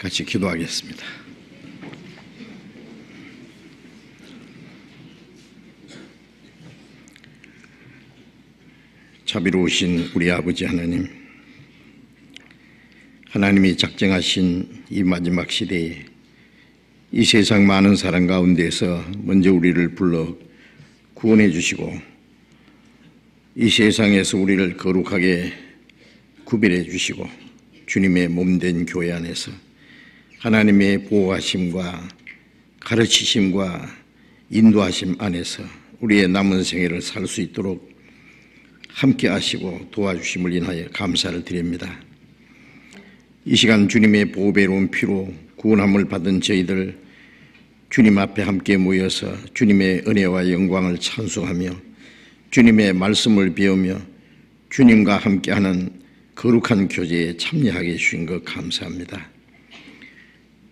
같이 기도하겠습니다. 자비로우신 우리 아버지 하나님, 하나님이 작정하신 이 마지막 시대에 이 세상 많은 사람 가운데서 먼저 우리를 불러 구원해 주시고 이 세상에서 우리를 거룩하게 구별해 주시고 주님의 몸된 교회 안에서 하나님의 보호하심과 가르치심과 인도하심 안에서 우리의 남은 생애를 살 수 있도록 함께 하시고 도와주심을 인하여 감사를 드립니다. 이 시간 주님의 보배로운 피로 구원함을 받은 저희들 주님 앞에 함께 모여서 주님의 은혜와 영광을 찬송하며 주님의 말씀을 배우며 주님과 함께하는 거룩한 교제에 참여하게 해주신 것 감사합니다.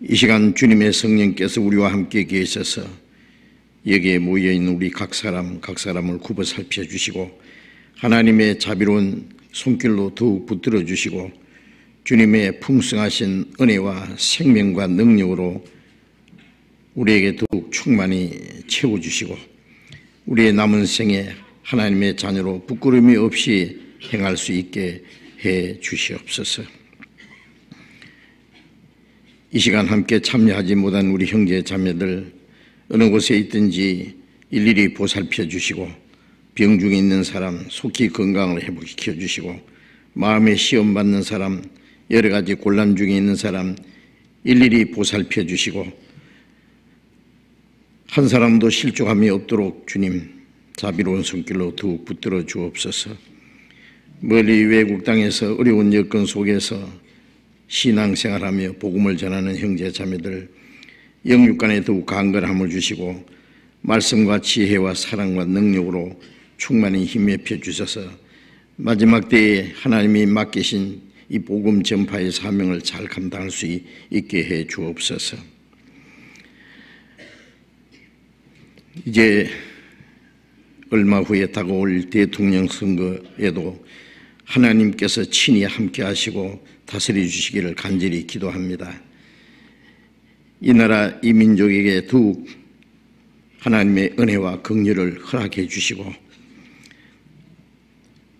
이 시간 주님의 성령께서 우리와 함께 계셔서 여기에 모여있는 우리 각 사람을 굽어 살펴주시고 하나님의 자비로운 손길로 더욱 붙들어 주시고 주님의 풍성하신 은혜와 생명과 능력으로 우리에게 더욱 충만히 채워주시고 우리의 남은 생에 하나님의 자녀로 부끄러움이 없이 행할 수 있게 해 주시옵소서. 이 시간 함께 참여하지 못한 우리 형제 자매들 어느 곳에 있든지 일일이 보살펴 주시고 병 중에 있는 사람 속히 건강을 회복시켜 주시고 마음에 시험 받는 사람 여러 가지 곤란 중에 있는 사람 일일이 보살펴 주시고 한 사람도 실족함이 없도록 주님 자비로운 손길로 더욱 붙들어 주옵소서. 멀리 외국 땅에서 어려운 여건 속에서 신앙생활하며 복음을 전하는 형제 자매들 영육간에 더욱 강건함을 주시고 말씀과 지혜와 사랑과 능력으로 충만히 힘에 펴주셔서 마지막 때에 하나님이 맡기신 이 복음 전파의 사명을 잘 감당할 수 있게 해 주옵소서. 이제 얼마 후에 다가올 대통령 선거에도 하나님께서 친히 함께 하시고 다스려 주시기를 간절히 기도합니다. 이 나라 이 민족에게 더욱 하나님의 은혜와 긍휼을 허락해 주시고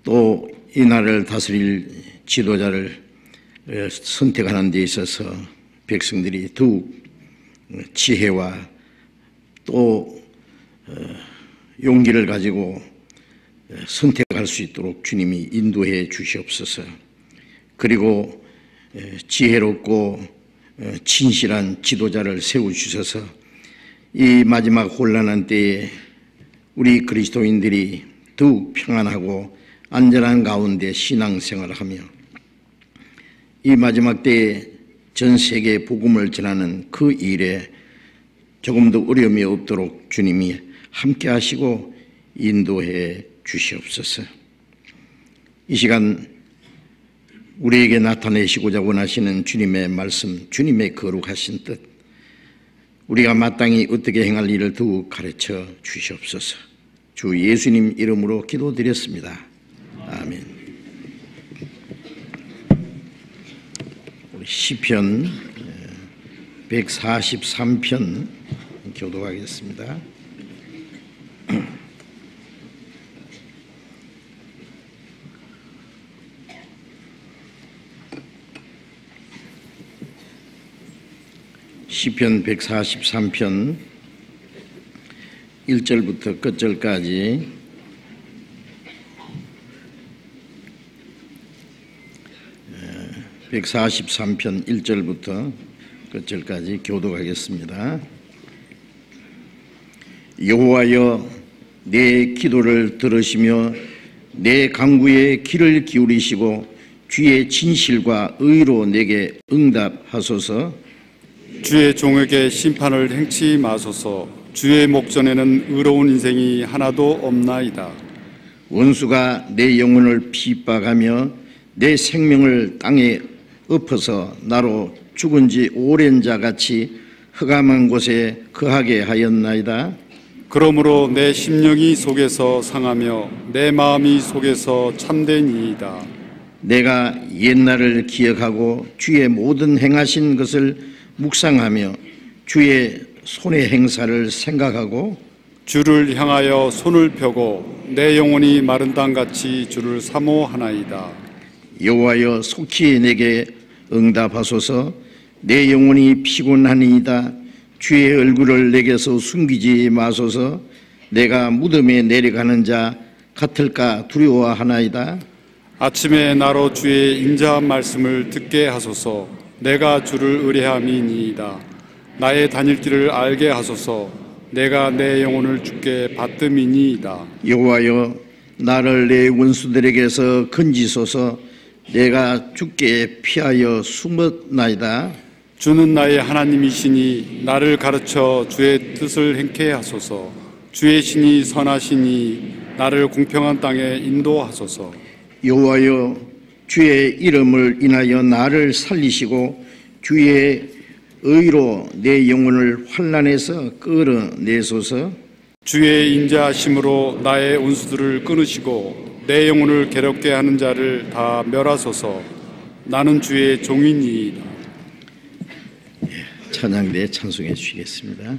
또 이 나라를 다스릴 지도자를 선택하는 데 있어서 백성들이 더욱 지혜와 또 용기를 가지고 선택할 수 있도록 주님이 인도해 주시옵소서. 그리고 지혜롭고 진실한 지도자를 세워주셔서 이 마지막 혼란한 때에 우리 그리스도인들이 더욱 평안하고 안전한 가운데 신앙생활을 하며 이 마지막 때에 전 세계에 복음을 전하는 그 일에 조금도 어려움이 없도록 주님이 함께 하시고 인도해 주시옵소서. 이 시간 우리에게 나타내시고자 원하시는 주님의 말씀, 주님의 거룩하신 뜻, 우리가 마땅히 어떻게 행할 일을 더욱 가르쳐 주시옵소서. 주 예수님 이름으로 기도드렸습니다. 아멘. 우리 시편 143편 교독하겠습니다. 시편 143편 1절부터 끝절까지 143편 1절부터 끝절까지 교독하겠습니다. 여호와여 내 기도를 들으시며 내 간구에 귀를 기울이시고 주의 진실과 의로 내게 응답하소서. 주의 종에게 심판을 행치 마소서. 주의 목전에는 의로운 인생이 하나도 없나이다. 원수가 내 영혼을 핍박하며 내 생명을 땅에 엎어서 나로 죽은 지 오랜 자같이 흑암한 곳에 거하게 하였나이다. 그러므로 내 심령이 속에서 상하며 내 마음이 속에서 참되니이다. 내가 옛날을 기억하고 주의 모든 행하신 것을 묵상하며 주의 손의 행사를 생각하고 주를 향하여 손을 펴고 내 영혼이 마른 땅같이 주를 사모하나이다. 여호와여 속히 내게 응답하소서. 내 영혼이 피곤하니이다. 주의 얼굴을 내게서 숨기지 마소서. 내가 무덤에 내려가는 자 같을까 두려워하나이다. 아침에 나로 주의 인자한 말씀을 듣게 하소서. 내가 주를 의뢰함이니이다. 나의 다닐 길을 알게 하소서. 내가 내 영혼을 주께 받음이니이다. 여호와여 나를 내 원수들에게서 건지소서. 내가 주께 피하여 숨었나이다. 주는 나의 하나님이시니 나를 가르쳐 주의 뜻을 행케 하소서. 주의 신이 선하시니 나를 공평한 땅에 인도하소서. 여호와여 주의 이름을 인하여 나를 살리시고 주의 의로 내 영혼을 환난에서 끌어내소서. 주의 인자하심으로 나의 원수들을 끊으시고 내 영혼을 괴롭게 하는 자를 다 멸하소서. 나는 주의 종이니이다. 찬양대 찬송해 주시겠습니다.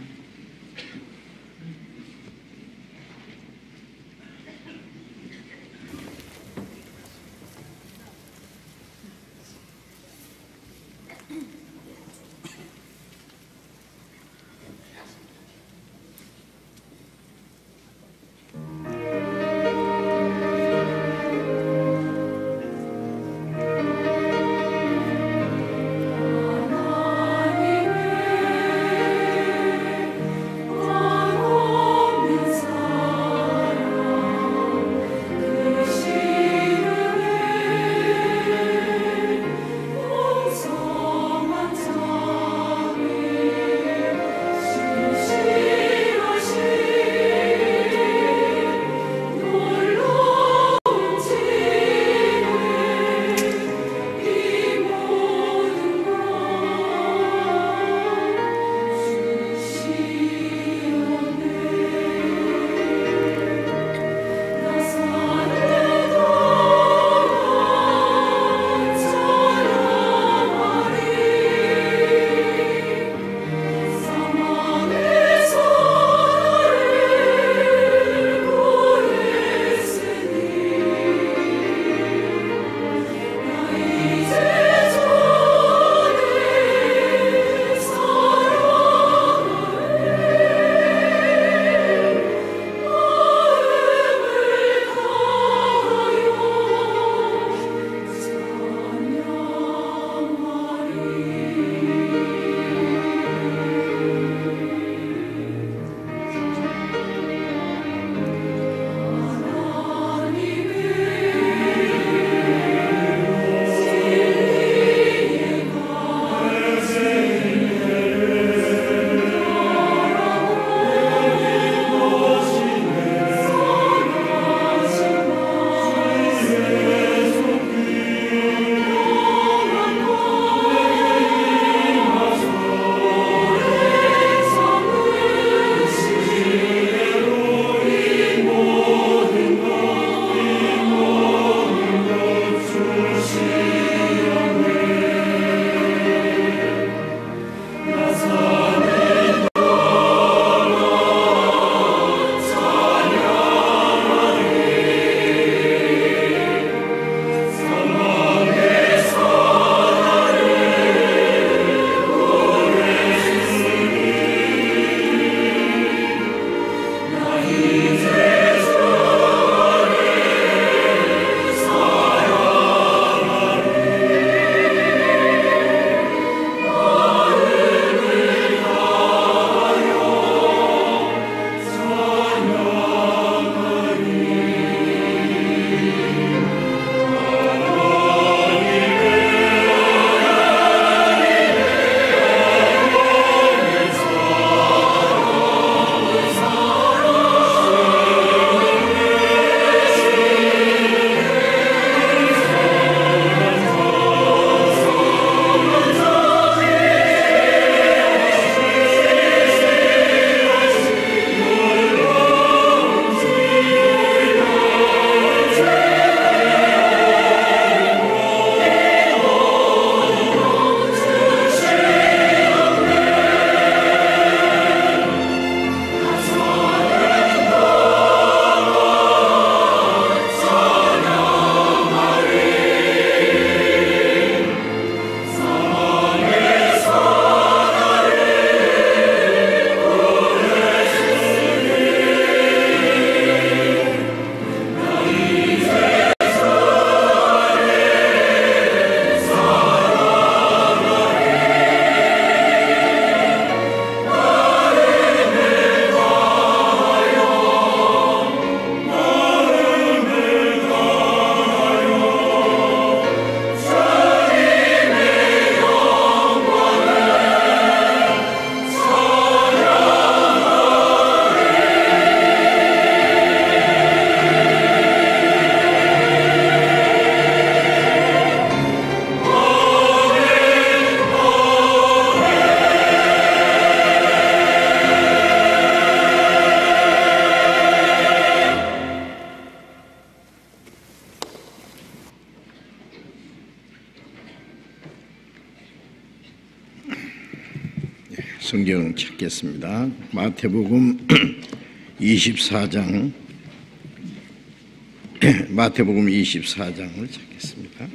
성경 찾겠습니다. 마태복음 24장 마태복음 24장을 찾겠습니다.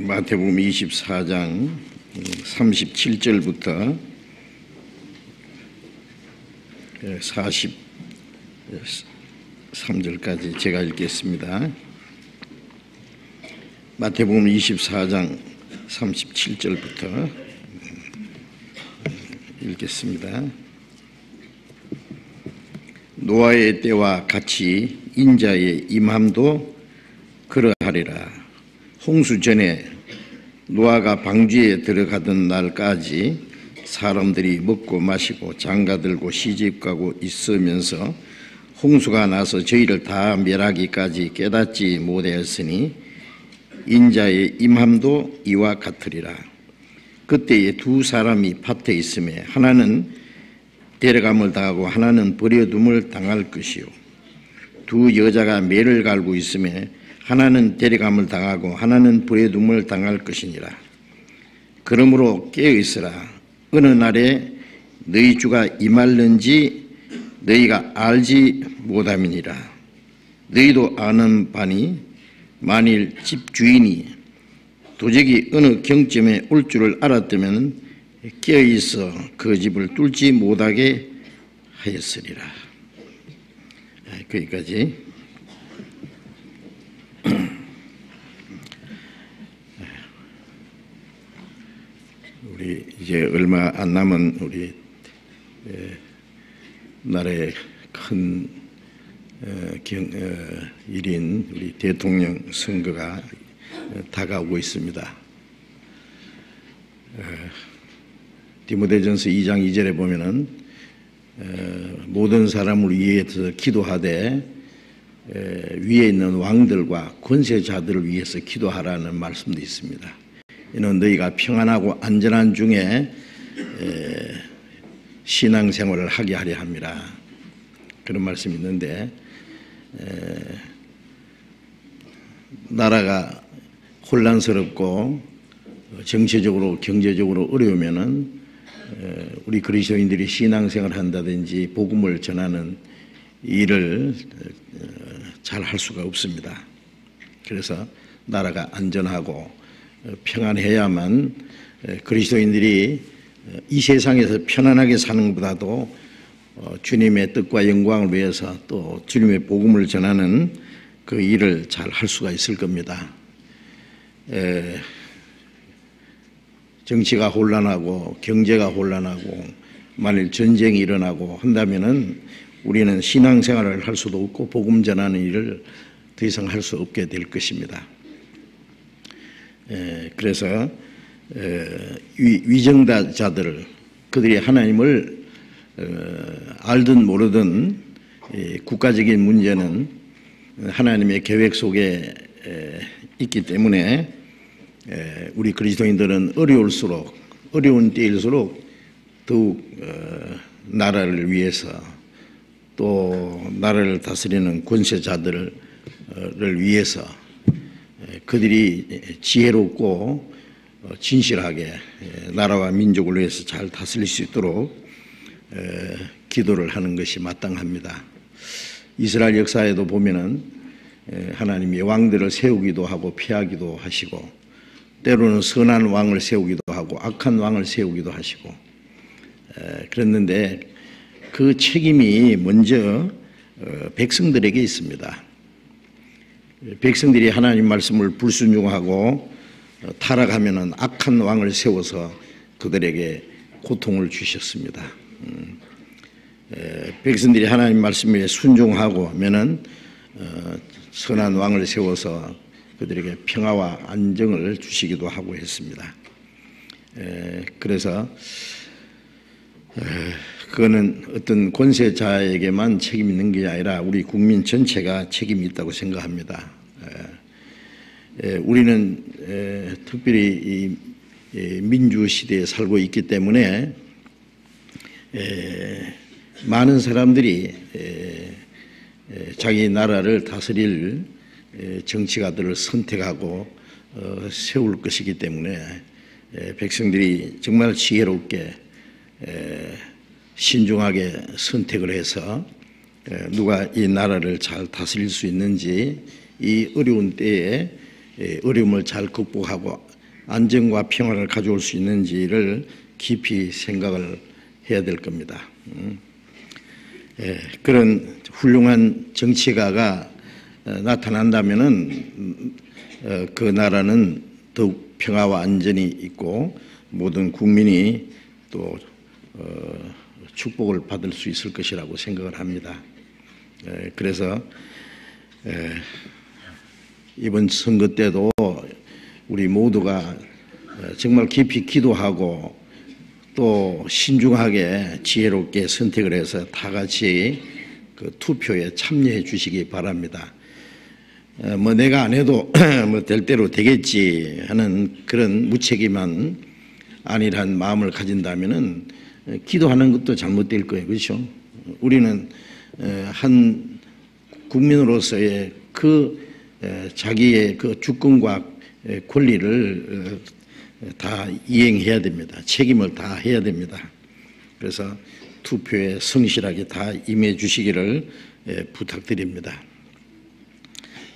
마태복음 24장 37절부터 43절까지 제가 읽겠습니다. 마태복음 24장 37절부터 읽겠습니다. 노아의 때와 같이 인자의 임함도 그러하리라. 홍수 전에 노아가 방주에 들어가던 날까지 사람들이 먹고 마시고 장가들고 시집가고 있으면서 홍수가 나서 저희를 다 멸하기까지 깨닫지 못하였으니 인자의 임함도 이와 같으리라. 그때에 두 사람이 밭에 있음에 하나는 데려감을 당하고 하나는 버려둠을 당할 것이요, 두 여자가 매를 갈고 있음에 하나는 데려감을 당하고 하나는 버려둠을 당할 것이니라. 그러므로 깨어있으라. 어느 날에 너희 주가 임할는지 너희가 알지 못함이니라. 너희도 아는 바니 만일 집주인이 도적이 어느 경점에 올 줄을 알았다면 깨어있어 그 집을 뚫지 못하게 하였으리라. 거기까지. 우리 이제 얼마 안 남은 우리 나라의 큰 일인 우리 대통령 선거가 다가오고 있습니다. 디모데전서 2장 2절에 보면은 모든 사람을 위해서 기도하되 위에 있는 왕들과 권세자들을 위해서 기도하라는 말씀도 있습니다. 이는 너희가 평안하고 안전한 중에 신앙생활을 하게 하려 합니다. 그런 말씀이 있는데, 나라가 혼란스럽고 정치적으로 경제적으로 어려우면은 우리 그리스도인들이 신앙생활을 한다든지 복음을 전하는 일을 잘 할 수가 없습니다. 그래서 나라가 안전하고 평안해야만 그리스도인들이 이 세상에서 편안하게 사는 것보다도 주님의 뜻과 영광을 위해서 또 주님의 복음을 전하는 그 일을 잘 할 수가 있을 겁니다. 정치가 혼란하고 경제가 혼란하고 만일 전쟁이 일어나고 한다면은 우리는 신앙생활을 할 수도 없고 복음 전하는 일을 더 이상 할 수 없게 될 것입니다. 그래서 위정자들, 그들이 하나님을 알든 모르든 국가적인 문제는 하나님의 계획 속에 있기 때문에 우리 그리스도인들은 어려운 때일수록 더욱 나라를 위해서 또 나라를 다스리는 권세자들을 위해서 그들이 지혜롭고 진실하게 나라와 민족을 위해서 잘 다스릴 수 있도록 기도를 하는 것이 마땅합니다. 이스라엘 역사에도 보면은 하나님이 왕들을 세우기도 하고 피하기도 하시고 때로는 선한 왕을 세우기도 하고 악한 왕을 세우기도 하시고 그랬는데 그 책임이 먼저 백성들에게 있습니다. 백성들이 하나님 말씀을 불순종하고 타락하면은 악한 왕을 세워서 그들에게 고통을 주셨습니다. 백성들이 하나님 말씀에 순종하고 하면은 선한 왕을 세워서 그들에게 평화와 안정을 주시기도 하고 했습니다. 그래서 그거는 어떤 권세자에게만 책임이 있는 게 아니라 우리 국민 전체가 책임이 있다고 생각합니다. 우리는 특별히 이 민주 시대에 살고 있기 때문에 많은 사람들이 자기 나라를 다스릴 정치가들을 선택하고 세울 것이기 때문에 백성들이 정말 지혜롭게 신중하게 선택을 해서 누가 이 나라를 잘 다스릴 수 있는지, 이 어려운 때에 어려움을 잘 극복하고 안정과 평화를 가져올 수 있는지를 깊이 생각을 해야 될 겁니다. 그런 훌륭한 정치가가 나타난다면은 그 나라는 더욱 평화와 안전이 있고 모든 국민이 또 축복을 받을 수 있을 것이라고 생각을 합니다. 그래서 이번 선거 때도 우리 모두가 정말 깊이 기도하고 또 신중하게 지혜롭게 선택을 해서 다 같이 그 투표에 참여해 주시기 바랍니다. 뭐 내가 안 해도 뭐 될 대로 되겠지 하는 그런 무책임한 안일한 마음을 가진다면은 기도하는 것도 잘못될 거예요. 그렇죠? 우리는 한 국민으로서의 그 자기의 그 주권과 권리를 다 이행해야 됩니다. 책임을 다 해야 됩니다. 그래서 투표에 성실하게 다 임해 주시기를 부탁드립니다.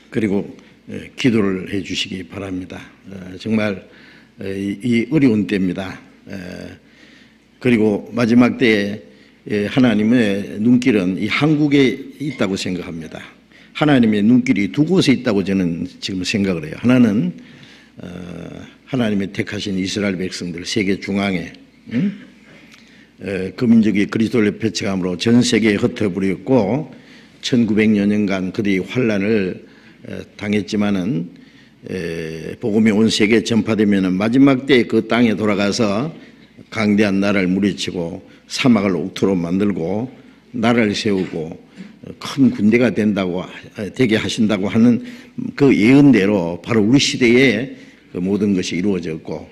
그리고 기도를 해 주시기 바랍니다. 정말 이 어려운 때입니다. 그리고 마지막 때에 하나님의 눈길은 이 한국에 있다고 생각합니다. 하나님의 눈길이 두 곳에 있다고 저는 지금 생각을 해요. 하나는 하나님의 택하신 이스라엘 백성들 세계 중앙에 그 민족이 그리스도를 배척함으로 전 세계에 흩어버렸고 1900여 년간 그들이 환란을 당했지만은 복음이 온 세계에 전파되면은 마지막 때에 그 땅에 돌아가서 강대한 나라를 물리치고 사막을 옥토로 만들고 나라를 세우고 큰 군대가 되게 하신다고 하는 그 예언대로 바로 우리 시대에 그 모든 것이 이루어졌고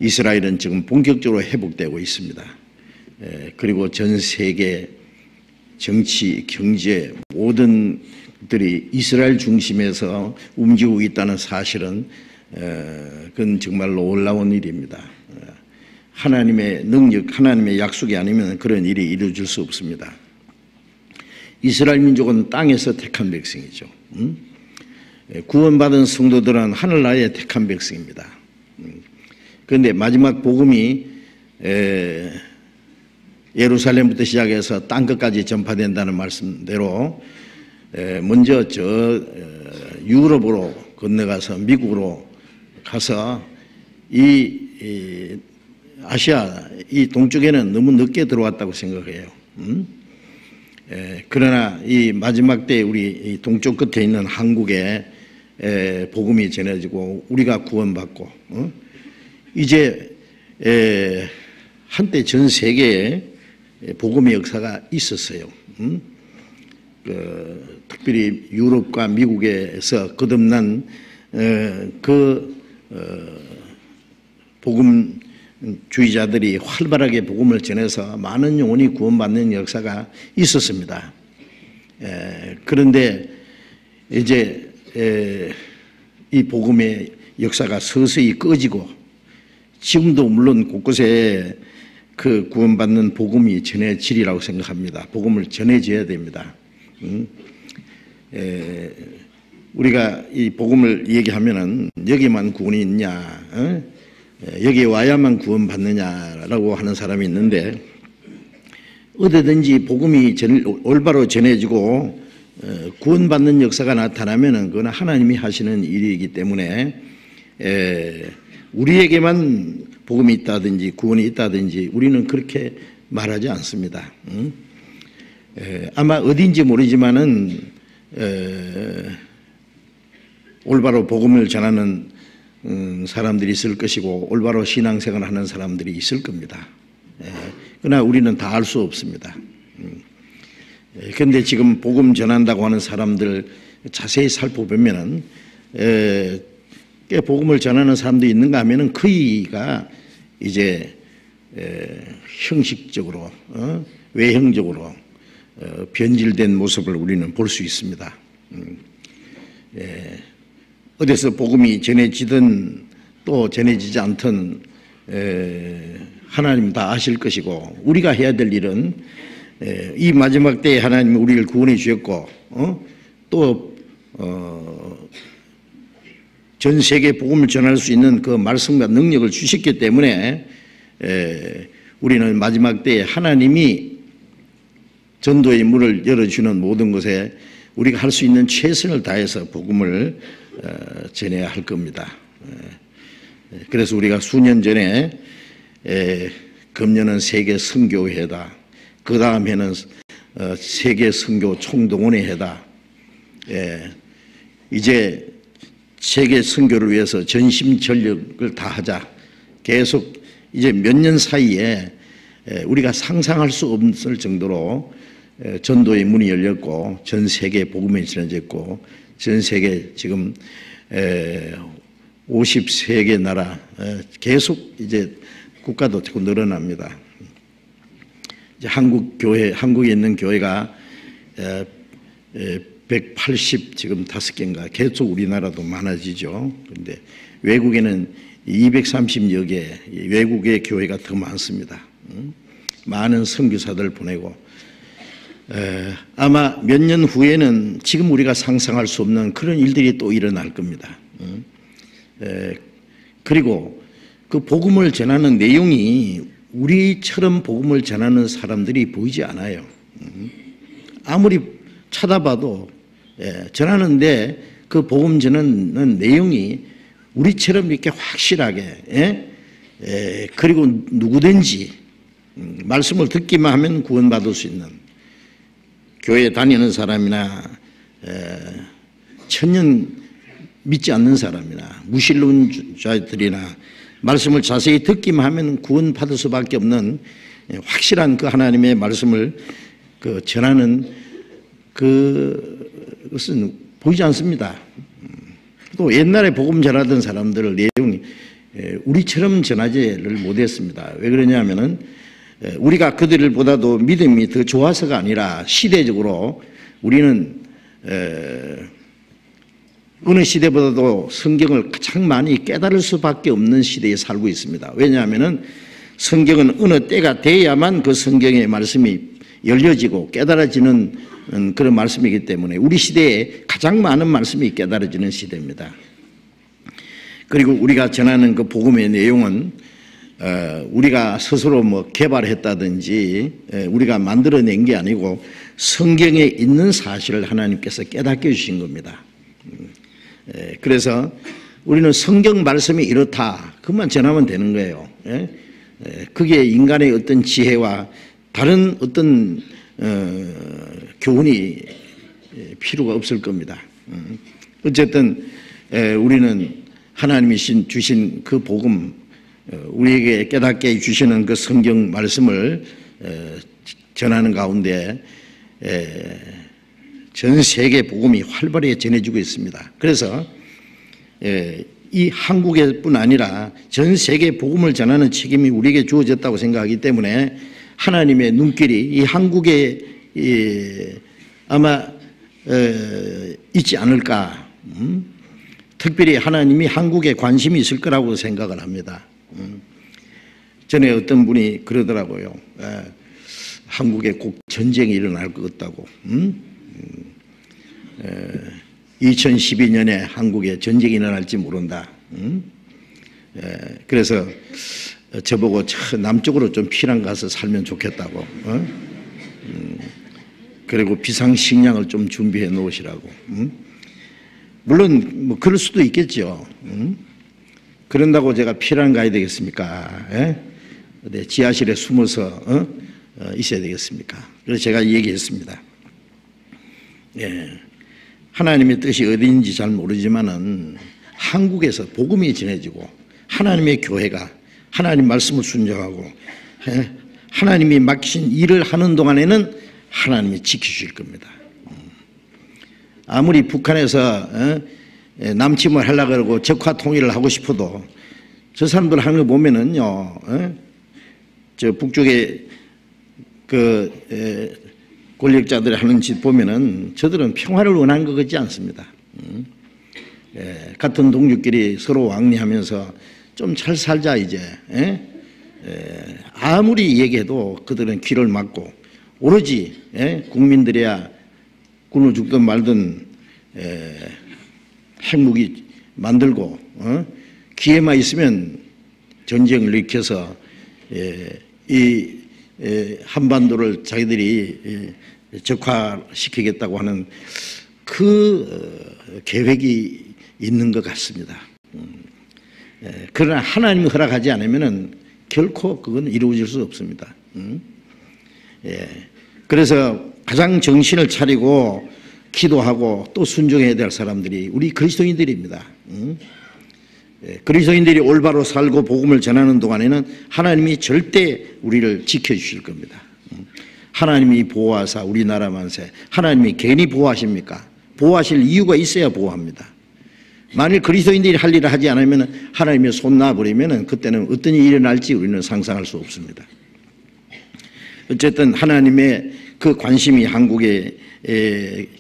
이스라엘은 지금 본격적으로 회복되고 있습니다. 그리고 전 세계 정치, 경제 모든 것들이 이스라엘 중심에서 움직이고 있다는 사실은 그건 정말 놀라운 일입니다. 하나님의 능력, 하나님의 약속이 아니면 그런 일이 이루어질 수 없습니다. 이스라엘 민족은 땅에서 택한 백성이죠. 구원받은 성도들은 하늘나라의 택한 백성입니다. 그런데 마지막 복음이 예루살렘부터 시작해서 땅끝까지 전파된다는 말씀대로 먼저 유럽으로 건너가서 미국으로 가서 이 아시아 이 동쪽에는 너무 늦게 들어왔다고 생각해요. 그러나 이 마지막 때 우리 이 동쪽 끝에 있는 한국에 복음이 전해지고 우리가 구원받고 이제 한때 전 세계에 복음의 역사가 있었어요. 특별히 유럽과 미국에서 거듭난 복음주의자들이 활발하게 복음을 전해서 많은 영혼이 구원받는 역사가 있었습니다. 그런데 이제 이 복음의 역사가 서서히 꺼지고 지금도 물론 곳곳에 그 구원받는 복음이 전해지리라고 생각합니다. 복음을 전해져야 됩니다. 우리가 이 복음을 얘기하면은 여기만 구원이 있냐, 여기 와야만 구원받느냐라고 하는 사람이 있는데 어디든지 복음이 올바로 전해지고 구원받는 역사가 나타나면은 그건 하나님이 하시는 일이기 때문에 우리에게만 복음이 있다든지 구원이 있다든지 우리는 그렇게 말하지 않습니다. 아마 어딘지 모르지만은 올바로 복음을 전하는 사람들이 있을 것이고 올바로 신앙생활을 하는 사람들이 있을 겁니다. 그러나 우리는 다 알 수 없습니다. 그런데 지금 복음 전한다고 하는 사람들 자세히 살펴보면은 꽤 복음을 전하는 사람도 있는가 하면은 거의가 이제 형식적으로 외형적으로 변질된 모습을 우리는 볼 수 있습니다. 어디서 복음이 전해지든 또 전해지지 않든 하나님 다 아실 것이고, 우리가 해야 될 일은 이 마지막 때에 하나님이 우리를 구원해 주셨고 또 전 세계 복음을 전할 수 있는 그 말씀과 능력을 주셨기 때문에 우리는 마지막 때에 하나님이 전도의 문을 열어주는 모든 것에 우리가 할 수 있는 최선을 다해서 복음을 전해야 할 겁니다. 그래서 우리가 수년 전에 금년은 세계 선교회다, 그 다음 해는 세계 선교 총동원회 해다, 이제 세계 선교를 위해서 전심전력을 다하자, 계속 이제 몇 년 사이에 우리가 상상할 수 없을 정도로 전도의 문이 열렸고 전 세계 복음이 전해졌고 전 세계 지금 53개 나라 계속 이제 국가도 자꾸 늘어납니다. 이제 한국 교회, 한국에 있는 교회가 180 지금 5개인가 계속 우리나라도 많아지죠. 그런데 외국에는 230여 개 외국의 교회가 더 많습니다. 많은 선교사들 보내고 아마 몇 년 후에는 지금 우리가 상상할 수 없는 그런 일들이 또 일어날 겁니다. 그리고 그 복음을 전하는 내용이 우리처럼 복음을 전하는 사람들이 보이지 않아요. 아무리 찾아봐도 전하는데 그 복음 전하는 내용이 우리처럼 이렇게 확실하게 그리고 누구든지 말씀을 듣기만 하면 구원받을 수 있는, 교회 다니는 사람이나 천년 믿지 않는 사람이나 무신론자들이나 말씀을 자세히 듣기만 하면 구원받을 수밖에 없는 확실한 그 하나님의 말씀을 전하는 그것은 보이지 않습니다. 또 옛날에 복음 전하던 사람들의 내용이 우리처럼 전하지를 못했습니다. 왜 그러냐면은 우리가 그들보다도 믿음이 더 좋아서가 아니라 시대적으로 우리는 어느 시대보다도 성경을 가장 많이 깨달을 수밖에 없는 시대에 살고 있습니다. 왜냐하면은 성경은 어느 때가 돼야만 그 성경의 말씀이 열려지고 깨달아지는 그런 말씀이기 때문에 우리 시대에 가장 많은 말씀이 깨달아지는 시대입니다. 그리고 우리가 전하는 그 복음의 내용은 우리가 스스로 뭐 개발했다든지 우리가 만들어낸 게 아니고 성경에 있는 사실을 하나님께서 깨닫게 해주신 겁니다. 그래서 우리는 성경 말씀이 이렇다, 그것만 전하면 되는 거예요. 그게 인간의 어떤 지혜와 다른 어떤 교훈이 필요가 없을 겁니다. 어쨌든 우리는 하나님이 주신 그 복음, 우리에게 깨닫게 주시는 그 성경 말씀을 전하는 가운데 전 세계 복음이 활발하게 전해지고 있습니다. 그래서 이 한국에뿐 아니라 전 세계 복음을 전하는 책임이 우리에게 주어졌다고 생각하기 때문에 하나님의 눈길이 이 한국에 아마 있지 않을까. 특별히 하나님이 한국에 관심이 있을 거라고 생각을 합니다. 전에 어떤 분이 그러더라고요. 한국에 꼭 전쟁이 일어날 것 같다고. 2012년에 한국에 전쟁이 일어날지 모른다. 그래서 저보고 남쪽으로 좀 피난 가서 살면 좋겠다고. 그리고 비상식량을 좀 준비해 놓으시라고. 물론 뭐 그럴 수도 있겠죠. 그런다고 제가 피난 가야 되겠습니까? 지하실에 숨어서 있어야 되겠습니까? 그래서 제가 얘기했습니다. 하나님의 뜻이 어디인지 잘 모르지만은 한국에서 복음이 전해지고 하나님의 교회가 하나님 말씀을 순종하고 하나님이 맡기신 일을 하는 동안에는 하나님이 지켜주실 겁니다. 아무리 북한에서 남침을 하려고 그러고 적화 통일을 하고 싶어도 저 사람들 하는 거 보면은요, 저 북쪽에 권력자들이 하는 짓 보면은 저들은 평화를 원하는 것 같지 않습니다. 같은 동족끼리 서로 왕래하면서 좀 잘 살자 이제. 아무리 얘기해도 그들은 귀를 막고 오로지 국민들이야 굶어 죽든 말든 핵무기 만들고 기회만 있으면 전쟁을 일으켜서 이 한반도를 자기들이 적화시키겠다고 하는 그 계획이 있는 것 같습니다. 그러나 하나님이 허락하지 않으면 결코 그건 이루어질 수 없습니다. 그래서 가장 정신을 차리고 기도하고 또 순종해야 될 사람들이 우리 그리스도인들입니다. 그리스도인들이 올바로 살고 복음을 전하는 동안에는 하나님이 절대 우리를 지켜주실 겁니다. 하나님이 보호하사 우리나라 만세. 하나님이 괜히 보호하십니까? 보호하실 이유가 있어야 보호합니다. 만일 그리스도인들이 할 일을 하지 않으면 하나님이 손 놔버리면 그때는 어떤 일이 일어날지 우리는 상상할 수 없습니다. 어쨌든 하나님의 그 관심이 한국에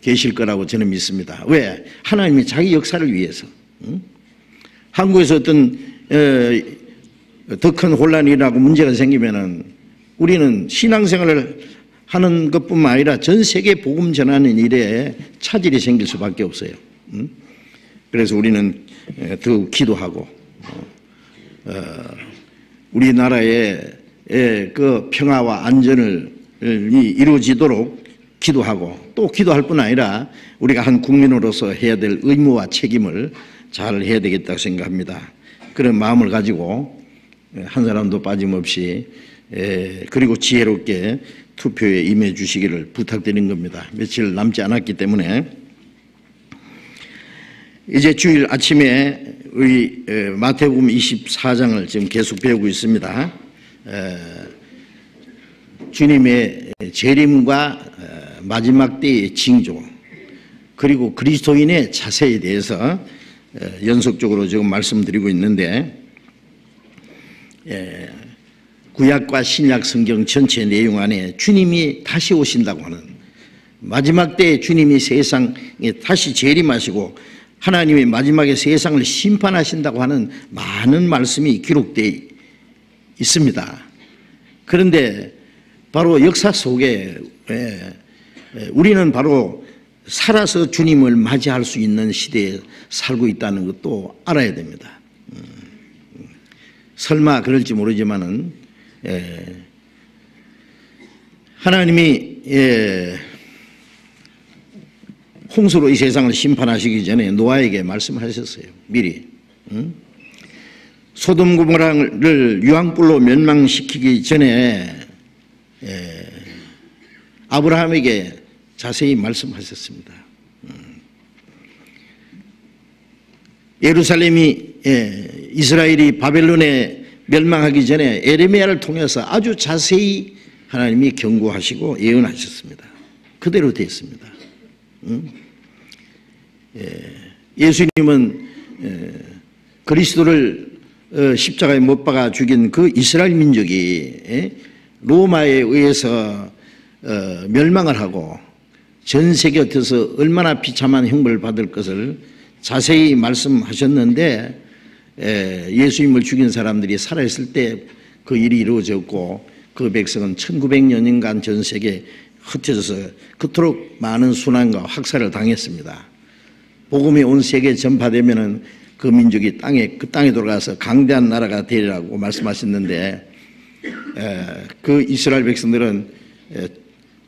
계실 거라고 저는 믿습니다. 왜? 하나님이 자기 역사를 위해서. 한국에서 어떤 더 큰 혼란이 일어나고 문제가 생기면은 우리는 신앙생활을 하는 것뿐만 아니라 전 세계 복음 전하는 일에 차질이 생길 수밖에 없어요. 그래서 우리는 더 기도하고 우리나라의 그 평화와 안전이 이루어지도록 기도하고 또 기도할 뿐 아니라 우리가 한 국민으로서 해야 될 의무와 책임을 잘 해야 되겠다고 생각합니다. 그런 마음을 가지고 한 사람도 빠짐없이 그리고 지혜롭게 투표에 임해 주시기를 부탁드리는 겁니다. 며칠 남지 않았기 때문에 이제 주일 아침에 우리 마태복음 24장을 지금 계속 배우고 있습니다. 주님의 재림과 마지막 때의 징조 그리고 그리스도인의 자세에 대해서 연속적으로 지금 말씀드리고 있는데 구약과 신약 성경 전체 내용 안에 주님이 다시 오신다고 하는 마지막 때에 주님이 세상에 다시 재림하시고 하나님이 마지막에 세상을 심판하신다고 하는 많은 말씀이 기록되어 있습니다. 그런데 바로 역사 속에 우리는 바로 살아서 주님을 맞이할 수 있는 시대에 살고 있다는 것도 알아야 됩니다. 설마 그럴지 모르지만은 하나님이 홍수로 이 세상을 심판하시기 전에 노아에게 말씀하셨어요. 미리. 소돔 고모라를 유황불로 멸망시키기 전에 아브라함에게 자세히 말씀하셨습니다. 예루살렘이 이스라엘이 바벨론에 멸망하기 전에 에레미야를 통해서 아주 자세히 하나님이 경고하시고 예언하셨습니다. 그대로 됐습니다. 예수님은 그리스도를 십자가에 못 박아 죽인 그 이스라엘 민족이 로마에 의해서 멸망을 하고 전 세계 흩어서 얼마나 비참한 형벌을 받을 것을 자세히 말씀하셨는데 예수님을 죽인 사람들이 살아있을 때 그 일이 이루어졌고 그 백성은 1900년간 전 세계에 흩어져서 그토록 많은 순환과 학살을 당했습니다. 복음이 온 세계에 전파되면은 그 민족이 그 땅에 돌아가서 강대한 나라가 되리라고 말씀하셨는데 그 이스라엘 백성들은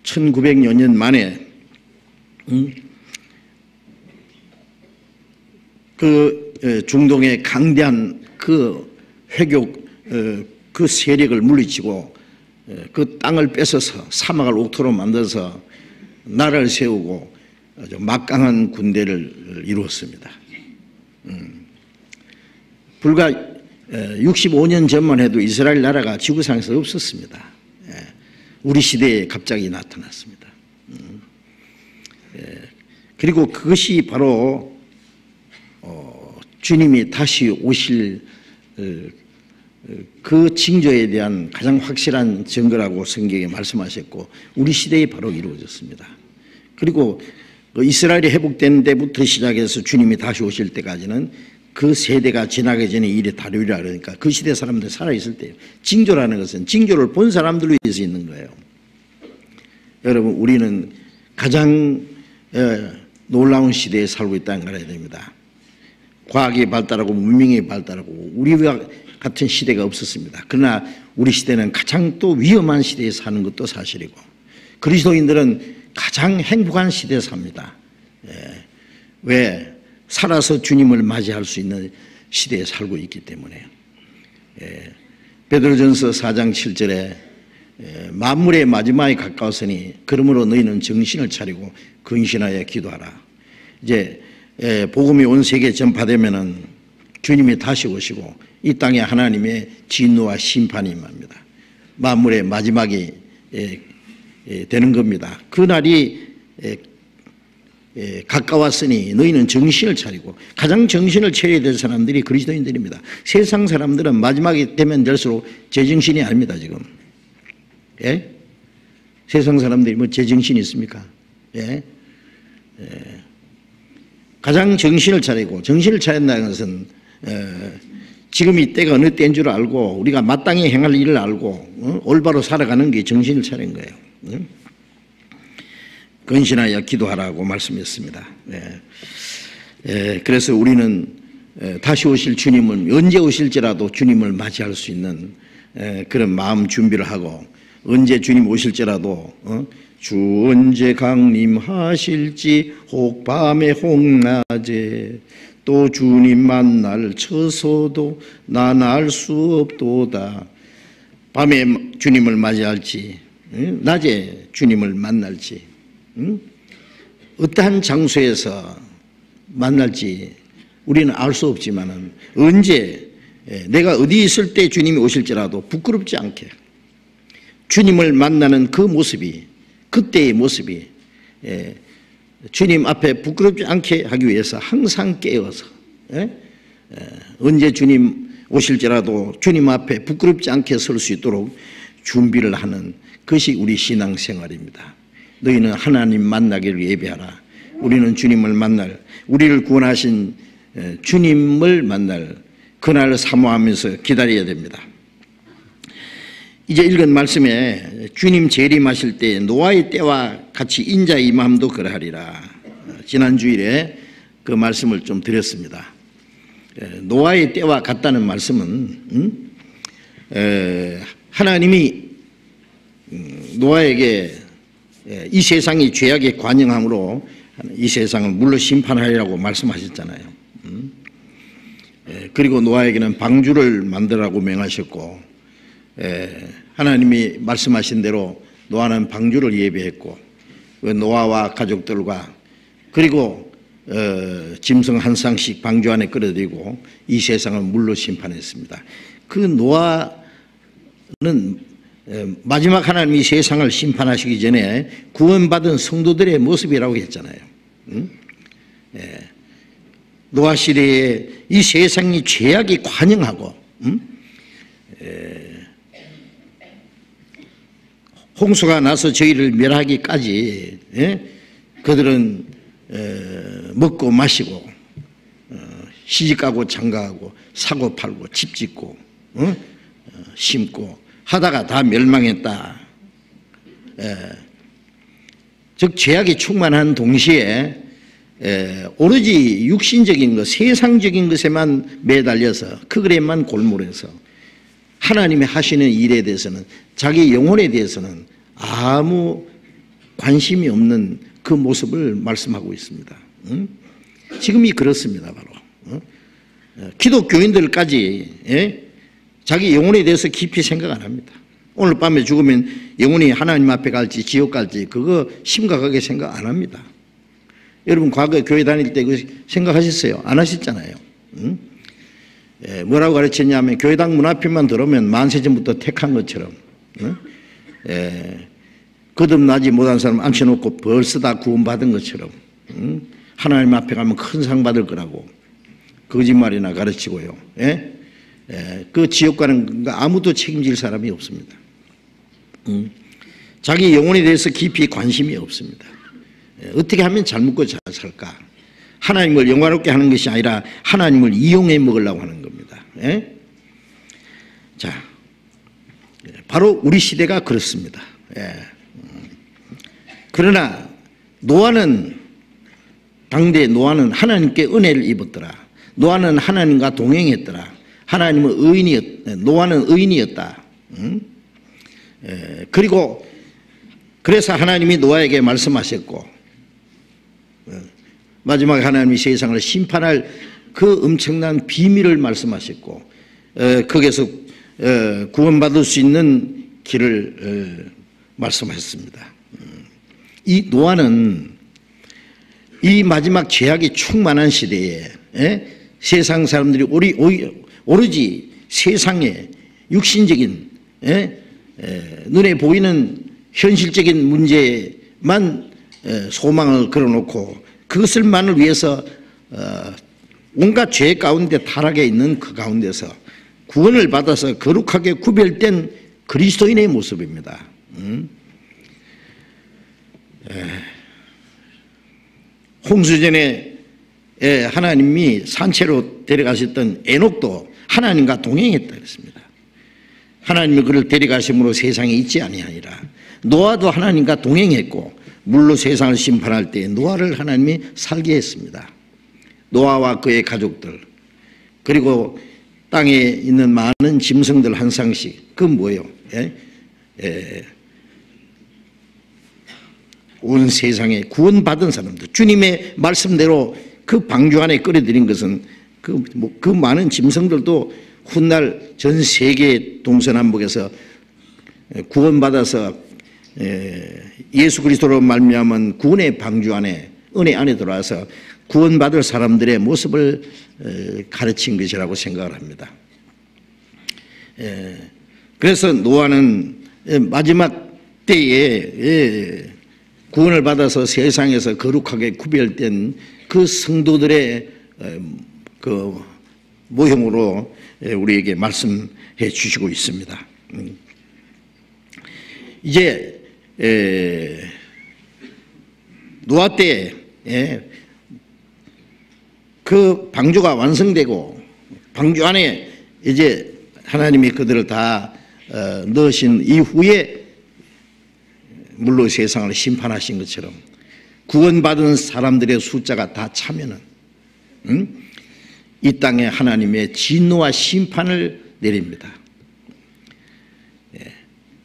1900여 년 만에 그 중동의 강대한 그 회교 그 세력을 물리치고 그 땅을 뺏어서 사막을 옥토로 만들어서 나라를 세우고 아주 막강한 군대를 이루었습니다. 불과 65년 전만 해도 이스라엘 나라가 지구상에서 없었습니다. 우리 시대에 갑자기 나타났습니다. 그리고 그것이 바로 주님이 다시 오실 그 징조에 대한 가장 확실한 증거라고 성경에 말씀하셨고 우리 시대에 바로 이루어졌습니다. 그리고 이스라엘이 회복된 데부터 시작해서 주님이 다시 오실 때까지는 그 세대가 지나기 전에 일에 다루리라 그러니까 그 시대 사람들 살아있을 때예요. 징조라는 것은 징조를 본 사람들을 위해서 있는 거예요. 여러분 우리는 가장 놀라운 시대에 살고 있다는 걸 알아야 됩니다. 과학이 발달하고 문명이 발달하고 우리와 같은 시대가 없었습니다. 그러나 우리 시대는 가장 또 위험한 시대에 사는 것도 사실이고 그리스도인들은 가장 행복한 시대에 삽니다. 왜? 살아서 주님을 맞이할 수 있는 시대에 살고 있기 때문에. 베드로전서 4장 7절에 만물의 마지막에 가까웠으니 그러므로 너희는 정신을 차리고 근신하여 기도하라. 이제 복음이 온 세계에 전파되면은 주님이 다시 오시고 이 땅에 하나님의 진노와 심판이 임합니다. 만물의 마지막이 되는 겁니다. 그날이 가까웠으니 너희는 정신을 차리고 가장 정신을 차려야 될 사람들이 그리스도인들입니다. 세상 사람들은 마지막이 되면 될수록 제정신이 아닙니다. 지금 세상 사람들이 뭐 제정신이 있습니까? 가장 정신을 차리고 정신을 차린다는 것은 지금 이 때가 어느 때인 줄 알고 우리가 마땅히 행할 일을 알고 올바로 살아가는 게 정신을 차린 거예요. 근신하여 기도하라고 말씀했습니다. 그래서 우리는 다시 오실 주님은 언제 오실지라도 주님을 맞이할 수 있는 그런 마음 준비를 하고 언제 주님 오실지라도 주 언제 강림하실지 혹 밤에 혹 낮에 또 주님 만날 처소도 난 알 수 없도다. 밤에 주님을 맞이할지 낮에 주님을 만날지 어떠한 장소에서 만날지 우리는 알 수 없지만은 언제 내가 어디 있을 때 주님이 오실지라도 부끄럽지 않게 주님을 만나는 그 모습이 그때의 모습이 주님 앞에 부끄럽지 않게 하기 위해서 항상 깨어서 언제 주님 오실지라도 주님 앞에 부끄럽지 않게 설 수 있도록 준비를 하는 것이 우리 신앙생활입니다. 너희는 하나님 만나기를 예배하라. 우리는 주님을 만날 우리를 구원하신 주님을 만날 그날을 사모하면서 기다려야 됩니다. 이제 읽은 말씀에 주님 재림하실 때 노아의 때와 같이 인자의 임함도 그러하리라. 지난 주일에 그 말씀을 좀 드렸습니다. 노아의 때와 같다는 말씀은 하나님이 노아에게 이 세상이 죄악에 관영함으로 이 세상을 물로 심판하리라고 말씀하셨잖아요. 그리고 노아에게는 방주를 만들라고 명하셨고 하나님이 말씀하신 대로 노아는 방주를 예비했고 노아와 가족들과 그리고 짐승 한 쌍씩 방주 안에 끌어들이고 이 세상을 물로 심판했습니다. 그 노아는 마지막 하나님이 세상을 심판하시기 전에 구원받은 성도들의 모습이라고 했잖아요. 노아 시대에 이 세상이 죄악이 관영하고 홍수가 나서 저희를 멸하기까지 그들은 먹고 마시고 시집가고 장가가고 사고 팔고 집 짓고 심고 하다가 다 멸망했다. 즉 죄악이 충만한 동시에 오로지 육신적인 것, 세상적인 것에만 매달려서 그 글에만 골몰해서 하나님이 하시는 일에 대해서는 자기 영혼에 대해서는 아무 관심이 없는 그 모습을 말씀하고 있습니다. 지금이 그렇습니다. 바로 기독교인들까지 자기 영혼에 대해서 깊이 생각 안 합니다. 오늘 밤에 죽으면 영혼이 하나님 앞에 갈지 지옥 갈지 그거 심각하게 생각 안 합니다. 여러분 과거에 교회 다닐 때 그 생각하셨어요? 안 하셨잖아요. 뭐라고 가르쳤냐면 교회당 문 앞에만 들어오면 만세전부터 택한 것처럼 거듭나지 못한 사람 앉혀놓고 벌써 다 구원받은 것처럼 하나님 앞에 가면 큰 상 받을 거라고 거짓말이나 가르치고요. 그 지옥 가는 건가 아무도 책임질 사람이 없습니다. 자기 영혼에 대해서 깊이 관심이 없습니다. 어떻게 하면 잘 먹고 잘 살까? 하나님을 영화롭게 하는 것이 아니라 하나님을 이용해 먹으려고 하는 겁니다. 자, 바로 우리 시대가 그렇습니다. 그러나 당대 노아는 하나님께 은혜를 입었더라. 노아는 하나님과 동행했더라. 노아는 의인이었다. 그리고 그래서 하나님이 노아에게 말씀하셨고, 마지막에 하나님이 세상을 심판할 그 엄청난 비밀을 말씀하셨고, 거기에서 구원받을 수 있는 길을 말씀하셨습니다. 이 노아는 이 마지막 죄악이 충만한 시대에 세상 사람들이 오로지 세상에 육신적인 눈에 보이는 현실적인 문제만 소망을 걸어놓고 그것을만을 위해서 온갖 죄 가운데 타락해 있는 그 가운데서 구원을 받아서 거룩하게 구별된 그리스도인의 모습입니다. 홍수전에 하나님이 산채로 데려가셨던 에녹도 하나님과 동행했다 그랬습니다. 하나님이 그를 데려가심으로 세상에 있지 아니하니라. 노아도 하나님과 동행했고 물로 세상을 심판할 때 노아를 하나님이 살게 했습니다. 노아와 그의 가족들, 그리고 땅에 있는 많은 짐승들 한 쌍씩. 그건 뭐예요? 온 세상에 구원받은 사람들, 주님의 말씀대로 그 방주 안에 끌어들인 것은 그 많은 짐승들도 훗날 전 세계 동서남북에서 구원받아서 예수 그리스도로 말미암은 구원의 방주 안에, 은혜 안에 들어와서 구원받을 사람들의 모습을 가르친 것이라고 생각을 합니다. 그래서 노아는 마지막 때에 구원을 받아서 세상에서 거룩하게 구별된 그 성도들의 그 모형으로 우리에게 말씀해 주시고 있습니다. 이제 노아 때에 그 방주가 완성되고 방주 안에 이제 하나님이 그들을 다 넣으신 이후에 물로 세상을 심판하신 것처럼 구원받은 사람들의 숫자가 다 차면은 이 땅에 하나님의 진노와 심판을 내립니다.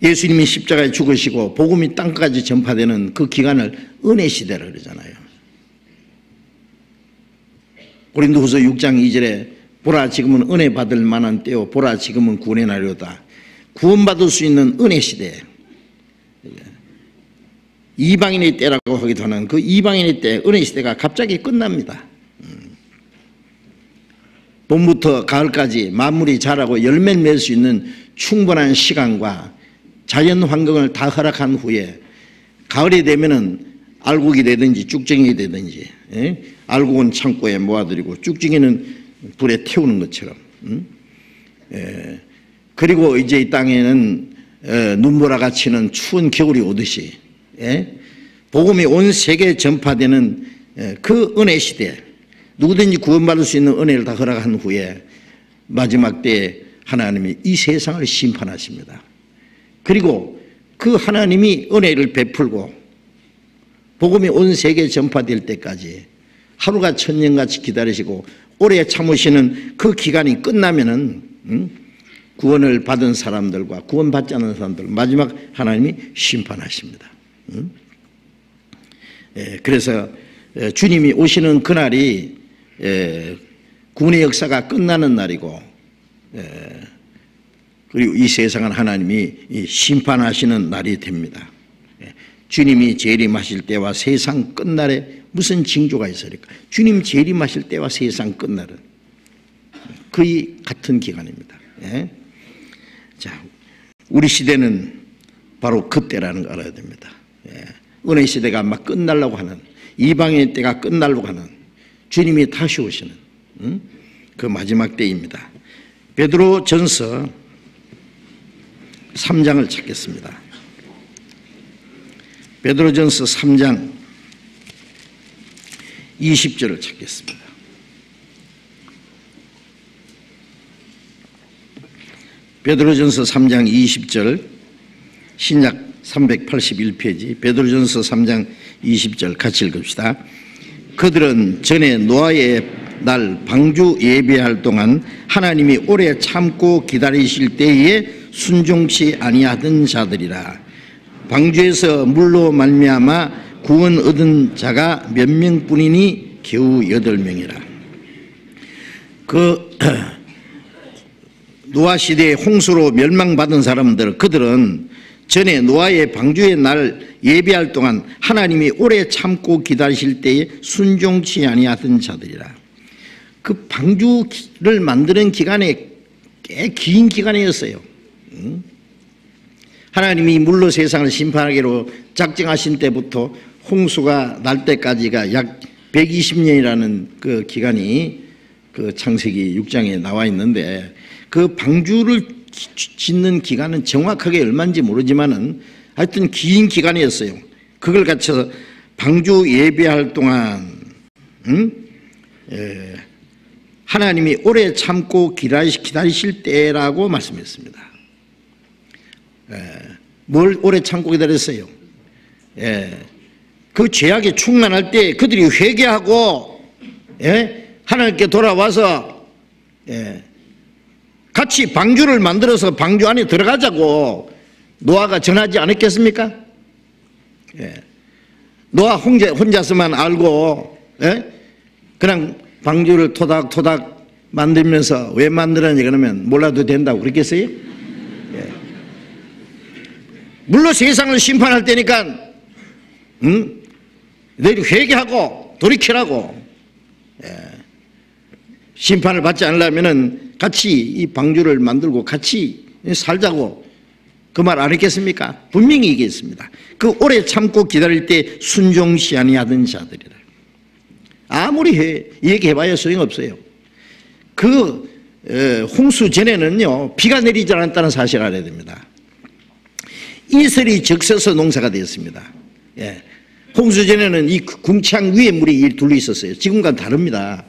예수님이 십자가에 죽으시고 복음이 땅까지 전파되는 그 기간을 은혜 시대라 그러잖아요. 고린도후서 6장 2절에 보라 지금은 은혜 받을 만한 때요 보라 지금은 구원의 날이로다. 구원받을 수 있는 은혜 시대, 이방인의 때라고 하기도 하는 그 이방인의 때 은혜 시대가 갑자기 끝납니다. 봄부터 가을까지 만물이 자라고 열매를 맺을 수 있는 충분한 시간과 자연 환경을 다 허락한 후에 가을이 되면은 알곡이 되든지 쭉정이 되든지, 알곡은 창고에 모아들이고 쭉정이는 불에 태우는 것처럼, 그리고 이제 이 땅에는 눈보라가 치는 추운 겨울이 오듯이 복음이 온 세계에 전파되는 그 은혜 시대, 누구든지 구원받을 수 있는 은혜를 다 허락한 후에 마지막 때에 하나님이 이 세상을 심판하십니다. 그리고 그 하나님이 은혜를 베풀고 복음이 온 세계에 전파될 때까지 하루가 천년같이 기다리시고 오래 참으시는 그 기간이 끝나면은 구원을 받은 사람들과 구원받지 않은 사람들 마지막 하나님이 심판하십니다. 그래서 주님이 오시는 그날이 구원의 역사가 끝나는 날이고, 그리고 이 세상은 하나님이 심판하시는 날이 됩니다. 주님이 재림하실 때와 세상 끝날에 무슨 징조가 있으리까? 주님 재림하실 때와 세상 끝날은 거의 같은 기간입니다. 자, 우리 시대는 바로 그때라는 걸 알아야 됩니다. 은혜 시대가 막 끝나려고 하는, 이방의 때가 끝나려고 하는, 주님이 다시 오시는 그 마지막 때입니다. 베드로전서 3장을 찾겠습니다. 베드로전서 3장 20절을 찾겠습니다. 베드로전서 3장 20절, 신약 381페이지 베드로전서 3장 20절 같이 읽읍시다. 그들은 전에 노아의 날 방주 예배할 동안 하나님이 오래 참고 기다리실 때에 순종치 아니하던 자들이라. 방주에서 물로 말미암아 구원 얻은 자가 몇 명뿐이니 겨우 8명이라. 노아 시대에 홍수로 멸망받은 사람들, 그들은 전에 노아의 방주의 날 예배할 동안 하나님이 오래 참고 기다리실 때에 순종치 아니하던 자들이라. 그 방주를 만드는 기간에 꽤 긴 기간이었어요. 하나님이 물로 세상을 심판하기로 작정하신 때부터 홍수가 날 때까지가 약 120년이라는 그 기간이 그 창세기 6장에 나와 있는데, 그 방주를 짓는 기간은 정확하게 얼마인지 모르지만은 하여튼 긴 기간이었어요. 그걸 갖춰서 방주 예배할 동안 하나님이 오래 참고 기다리실 때라고 말씀했습니다. 뭘 오래 참고 기다렸어요? 그 죄악에 충만할 때 그들이 회개하고 하나님께 돌아와서 같이 방주를 만들어서 방주 안에 들어가자고 노아가 전하지 않았겠습니까? 노아 혼자서만 알고 그냥 방주를 토닥토닥 만들면서 왜 만들었냐 그러면 몰라도 된다고 그랬겠어요? 물로 세상을 심판할 때니까 너희들 회개하고 돌이키라고. 심판을 받지 않으려면 같이 이 방주를 만들고 같이 살자고 그 말 안 했겠습니까? 분명히 얘기했습니다. 그 오래 참고 기다릴 때 순종시 아니하던 자들이라. 아무리 얘기해봐야 소용없어요. 그 홍수 전에는요 비가 내리지 않았다는 사실을 알아야 됩니다. 이슬이 적셔서 농사가 되었습니다. 홍수 전에는 이 궁창 위에 물이 둘러 있었어요. 지금과는 다릅니다.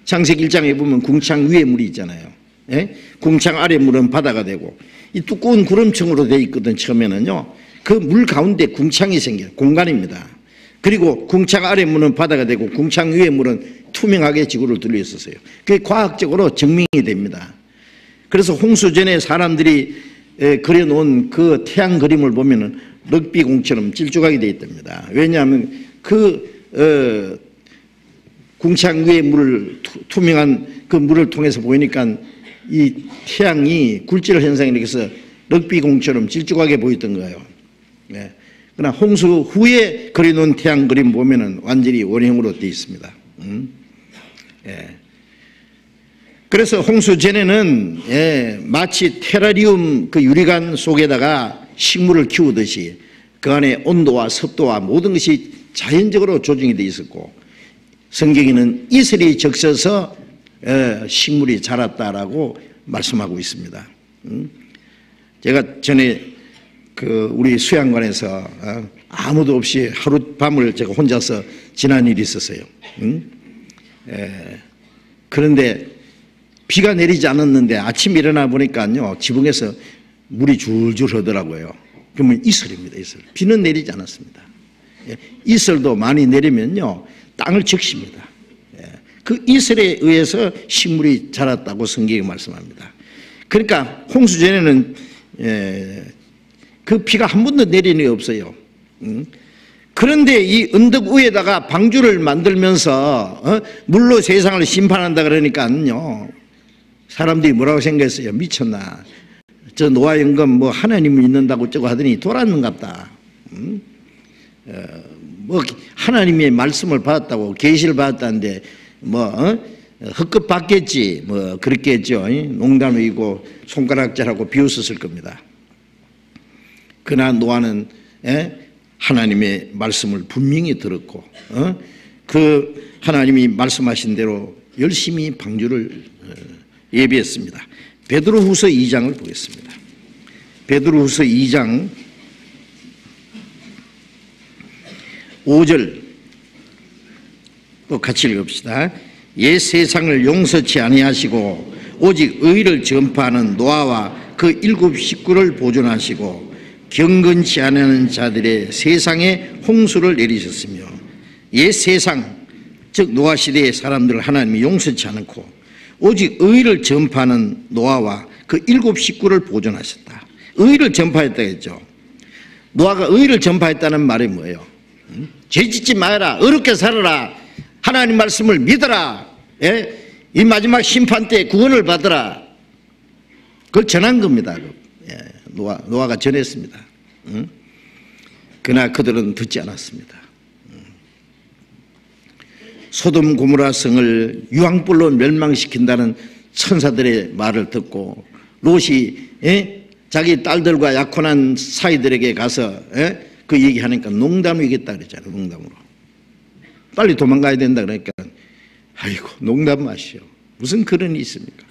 창세기 1장에 보면 궁창 위에 물이 있잖아요. 궁창 아래 물은 바다가 되고 이 두꺼운 구름층으로 되어 있거든. 처음에는요 그 물 가운데 궁창이 생겨요. 공간입니다. 그리고 궁창 아래 물은 바다가 되고 궁창 위에 물은 투명하게 지구를 둘러 있었어요. 그게 과학적으로 증명이 됩니다. 그래서 홍수 전에 사람들이 그려놓은 그 태양 그림을 보면은 럭비 공처럼 길쭉하게 되어 있답니다. 왜냐하면 그 궁창 위에 물을 투명한 그 물을 통해서 보이니까 이 태양이 굴질 현상이 이렇게 해서 럭비 공처럼 길쭉하게 보였던 거예요. 그러나 홍수 후에 그려놓은 태양 그림 보면은 완전히 원형으로 되어 있습니다. 그래서 홍수 전에는 마치 테라리움 그 유리관 속에다가 식물을 키우듯이 그 안에 온도와 습도와 모든 것이 자연적으로 조정이 되어 있었고, 성경에는 이슬이 적셔서 식물이 자랐다라고 말씀하고 있습니다. 제가 전에 그 우리 수양관에서 아무도 없이 하룻밤을 제가 혼자서 지난 일이 있었어요. 그런데 비가 내리지 않았는데 아침에 일어나 보니까요 지붕에서 물이 줄줄 흐르더라고요. 그러면 이슬입니다. 이슬. 비는 내리지 않았습니다. 이슬도 많이 내리면요 땅을 적십니다. 그 이슬에 의해서 식물이 자랐다고 성경이 말씀합니다. 그러니까 홍수 전에는 그 비가 한 번도 내린 게 없어요. 그런데 이 언덕 위에다가 방주를 만들면서 물로 세상을 심판한다 그러니까요 사람들이 뭐라고 생각했어요? 미쳤나? 저 노아 영감 뭐 하나님을 믿는다고 저거 하더니 돌았는갑다. 뭐 하나님의 말씀을 받았다고 계시를 받았다는데 뭐 헛것 받겠지 뭐 그랬겠죠. 농담이고 손가락질하고 비웃었을 겁니다. 그러나 노아는 하나님의 말씀을 분명히 들었고 그 하나님이 말씀하신 대로 열심히 방주를 예비했습니다. 베드로후서 2장을 보겠습니다. 베드로후서 2장 5절 또 같이 읽읍시다. 옛 세상을 용서치 아니하시고 오직 의를 전파하는 노아와 그 7 식구를 보존하시고 경건치 않은 자들의 세상에 홍수를 내리셨으며 옛 세상 즉 노아 시대의 사람들을 하나님이 용서치 않고 오직 의를 전파하는 노아와 그 7 식구를 보존하셨다. 의를 전파했다 했죠. 노아가 의를 전파했다는 말이 뭐예요? 죄짓지 말아라, 어렵게 살아라, 하나님 말씀을 믿어라, 예? 이 마지막 심판 때 구원을 받으라, 그걸 전한 겁니다. 예, 노아가 전했습니다. 그러나 그들은 듣지 않았습니다. 소돔 고모라 성을 유황불로 멸망시킨다는 천사들의 말을 듣고 롯이 자기 딸들과 약혼한 사이들에게 가서 그 얘기하니까 농담이겠다 그랬잖아요. 농담으로 빨리 도망가야 된다 그러니까 아이고 농담 마시오, 무슨 그런 일이 있습니까?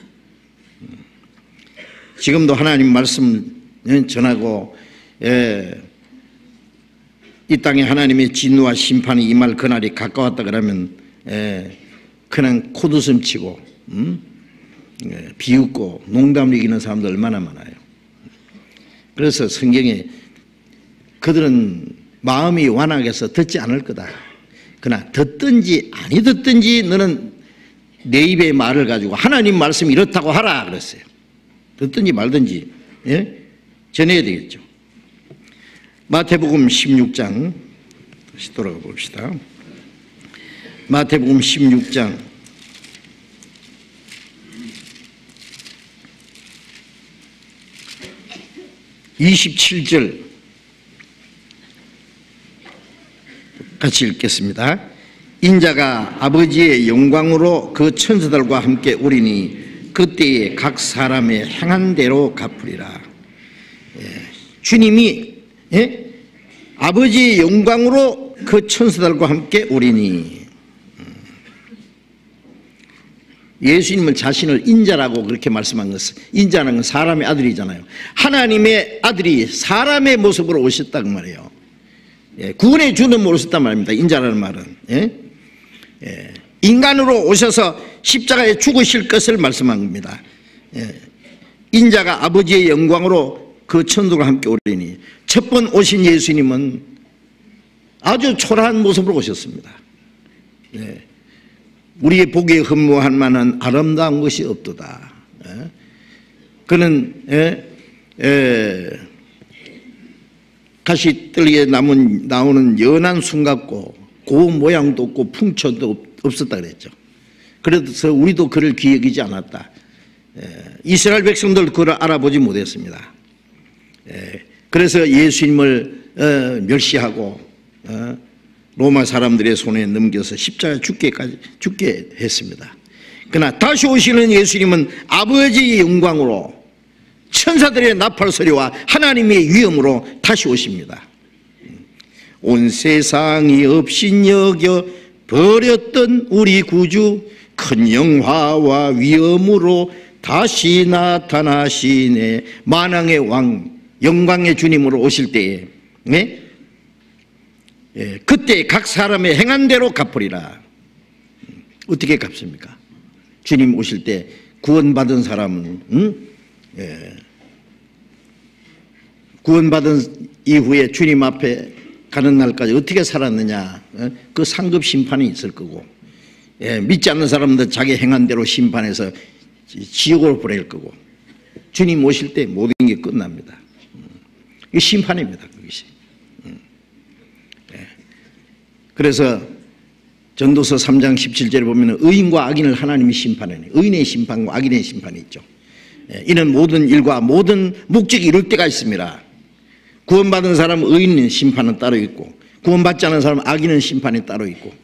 지금도 하나님 말씀 전하고 이 땅에 하나님의 진노와 심판이 임할 그날이 가까웠다 그러면 그냥 콧웃음 치고 비웃고 농담을 이기는 사람들 얼마나 많아요. 그래서 성경에 그들은 마음이 완악해서 듣지 않을 거다. 그러나 듣든지 아니 듣든지 너는 내 입의 말을 가지고 하나님 말씀이 이렇다고 하라 그랬어요. 듣든지 말든지 전해야 되겠죠. 마태복음 16장 다시 돌아가 봅시다. 마태복음 16장 27절 같이 읽겠습니다. 인자가 아버지의 영광으로 그 천사들과 함께 오리니 그때에 각 사람의 행한 대로 갚으리라. 주님이 아버지의 영광으로 그 천사들과 함께 오리니, 예수님은 자신을 인자라고 그렇게 말씀한 것은, 인자는 건 사람의 아들이잖아요. 하나님의 아들이 사람의 모습으로 오셨다 그 말이에요. 구원의 주는 오셨단 말입니다. 인자라는 말은 인간으로 오셔서 십자가에 죽으실 것을 말씀한 겁니다. 인자가 아버지의 영광으로 그 천도가 함께 오리니, 첫 번 오신 예수님은 아주 초라한 모습으로 오셨습니다. 우리의 보기에 흠모할 만한 아름다운 것이 없도다. 그는 가시떨기에 나오는 연한 순 같고 고운 모양도 없고 풍초도 없었다 그랬죠. 그래서 우리도 그를 귀히 여기지 않았다. 이스라엘 백성들도 그를 알아보지 못했습니다. 그래서 예수님을 멸시하고 로마 사람들의 손에 넘겨서 십자가에 죽게 했습니다. 그러나 다시 오시는 예수님은 아버지의 영광으로 천사들의 나팔 소리와 하나님의 위엄으로 다시 오십니다. 온 세상이 업신여겨 버렸던 우리 구주 큰 영화와 위엄으로 다시 나타나시네. 만왕의 왕 영광의 주님으로 오실 때에 그때 각 사람의 행한 대로 갚으리라. 어떻게 갚습니까? 주님 오실 때 구원받은 사람은 구원받은 이후에 주님 앞에 가는 날까지 어떻게 살았느냐, 그 상급 심판이 있을 거고, 믿지 않는 사람들 자기 행한 대로 심판해서 지옥으로 보낼 거고, 주님 오실 때 모든 게 끝납니다. 이 심판입니다. 그것이. 그래서 전도서 3장 17절에 보면 의인과 악인을 하나님이 심판하니, 의인의 심판과 악인의 심판이 있죠. 이는 모든 일과 모든 목적이 이룰 때가 있습니다. 구원받은 사람 의인의 심판은 따로 있고, 구원받지 않은 사람 악인의 심판이 따로 있고,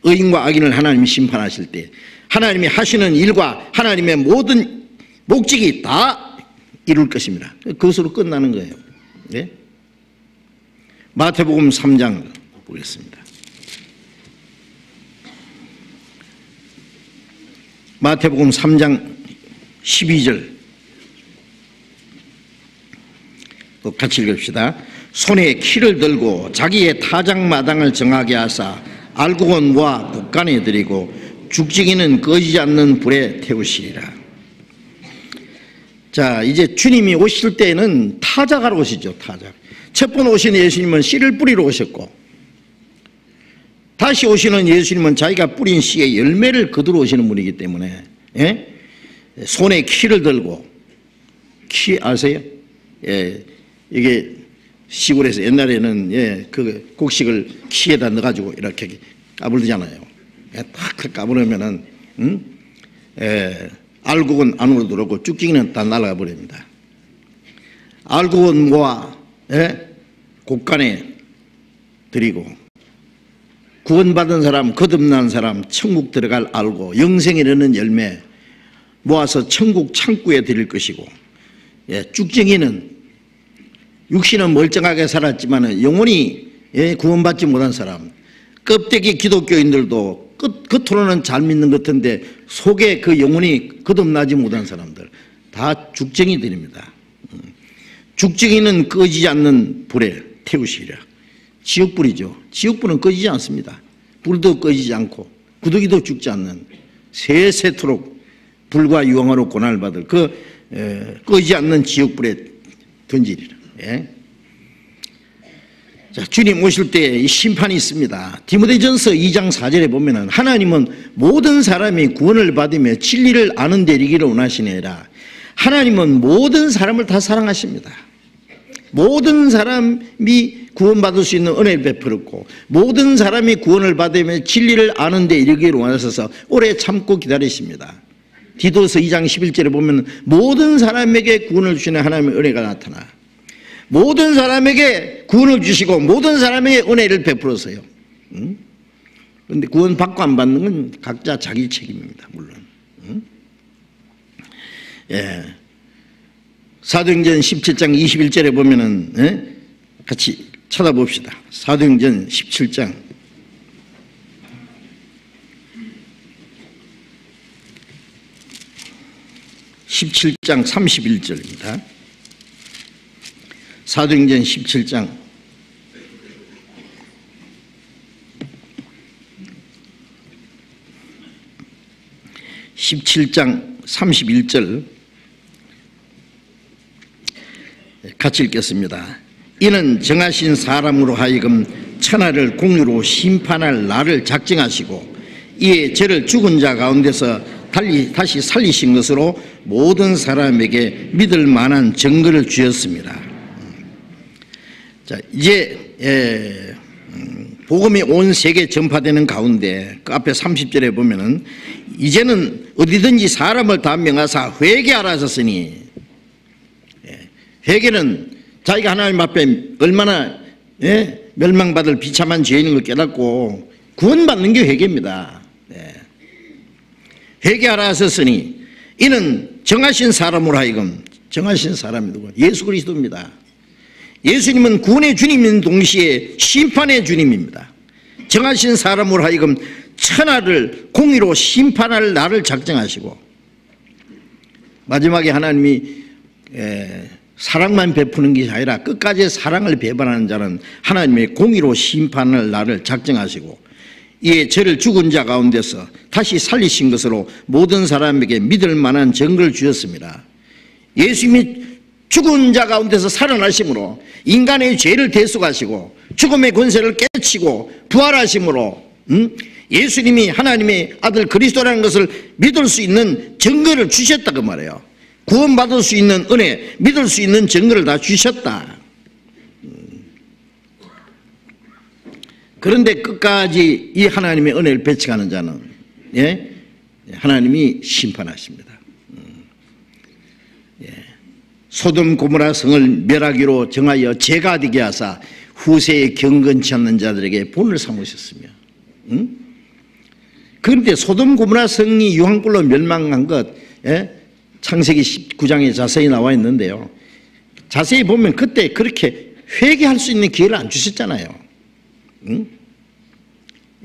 의인과 악인을 하나님이 심판하실 때 하나님이 하시는 일과 하나님의 모든 목적이 다 이룰 것입니다. 그것으로 끝나는 거예요. 네? 마태복음 3장 보겠습니다. 마태복음 3장 12절 같이 읽읍시다. 손에 키를 들고 자기의 타작마당을 정하게 하사 알곡은과 곡간에 들이고 죽지기는 꺼지지 않는 불에 태우시리라. 자, 이제 주님이 오실 때는 타작하러 오시죠. 타작. 첫 번 오신 예수님은 씨를 뿌리러 오셨고, 다시 오시는 예수님은 자기가 뿌린 씨의 열매를 거두러 오시는 분이기 때문에, 예? 손에 키를 들고, 키 아세요? 예, 이게 시골에서 옛날에는, 예, 그 곡식을 키에다 넣어가지고 이렇게 까불잖아요. 예, 탁 까불으면은, 알곡은 안으로 들어오고 쭉지기는 다 날아가 버립니다. 알곡은 모아, 예? 곡간에 들이고, 구원받은 사람, 거듭난 사람, 천국 들어갈 알고 영생에 이르는 열매 모아서 천국 창구에 드릴 것이고, 예, 쭉쟁이는 육신은 멀쩡하게 살았지만 영혼이, 예, 구원받지 못한 사람, 껍데기 기독교인들도 겉으로는 잘 믿는 것 같은데 속에 그 영혼이 거듭나지 못한 사람들 다 죽쟁이들입니다. 죽쟁이는 꺼지지 않는 불에 태우시리라. 지옥불이죠. 지옥불은 꺼지지 않습니다. 불도 꺼지지 않고 구더기도 죽지 않는 세세토록 불과 유황으로 고난을 받을 그 꺼지지 않는 지옥불에 던지리라. 예? 자, 주님 오실 때 심판이 있습니다. 디모데전서 2장 4절에 보면은 하나님은 모든 사람이 구원을 받으며 진리를 아는 데 이르기를 원하시니라. 하나님은 모든 사람을 다 사랑하십니다. 모든 사람이 구원받을 수 있는 은혜를 베풀었고 모든 사람이 구원을 받으며 진리를 아는 데 이르기를 원하셔서 오래 참고 기다리십니다. 디도서 2장 11절에 보면 모든 사람에게 구원을 주시는 하나님의 은혜가 나타나 모든 사람에게 구원을 주시고 모든 사람에게 은혜를 베풀었어요. 그런데 구원 받고 안 받는 건 각자 자기 책임입니다. 물론. 예. 사도행전 17장 21절에 보면은, 예? 같이 찾아봅시다. 사도행전 17장 31절입니다. 사도행전 17장 31절 같이 읽겠습니다. 이는 정하신 사람으로 하여금 천하를 공유로 심판할 날을 작정하시고 이에 저를 죽은 자 가운데서 다시 살리신 것으로 모든 사람에게 믿을 만한 증거를 주셨습니다. 자, 이제 복음이 온 세계에 전파되는 가운데 그 앞에 30절에 보면은 이제는 어디든지 사람을 다 명하사 회개하라 하셨으니, 회개는 자기가 하나님 앞에 얼마나, 예, 멸망받을 비참한 죄인인 걸 깨닫고 구원받는 게 회개입니다. 예. 회개하라 하셨으니 이는 정하신 사람으로 하여금, 정하신 사람이 누구? 예수 그리스도입니다. 예수님은 구원의 주님인 동시에 심판의 주님입니다. 정하신 사람으로 하여금 천하를 공의로 심판할 날을 작정하시고 마지막에 하나님이 사랑만 베푸는 것이 아니라 끝까지 사랑을 배반하는 자는 하나님의 공의로 심판할 날을 작정하시고 이에 저를 죽은 자 가운데서 다시 살리신 것으로 모든 사람에게 믿을 만한 증거를 주셨습니다. 예수님이 죽은 자 가운데서 살아나심으로 인간의 죄를 대속하시고 죽음의 권세를 깨치고 부활하심으로 예수님이 하나님의 아들 그리스도라는 것을 믿을 수 있는 증거를 주셨다고 말해요. 구원받을 수 있는 은혜, 믿을 수 있는 증거를 다 주셨다. 그런데 끝까지 이 하나님의 은혜를 배척하는 자는, 예? 하나님이 심판하십니다. 소돔 고모라 성을 멸하기로 정하여 죄가 되게 하사 후세에 경건치 않는 자들에게 본을 삼으셨으며, 그런데 소돔 고모라 성이 유황불로 멸망한 것, 예? 창세기 19장에 자세히 나와 있는데요. 자세히 보면 그때 그렇게 회개할 수 있는 기회를 안 주셨잖아요.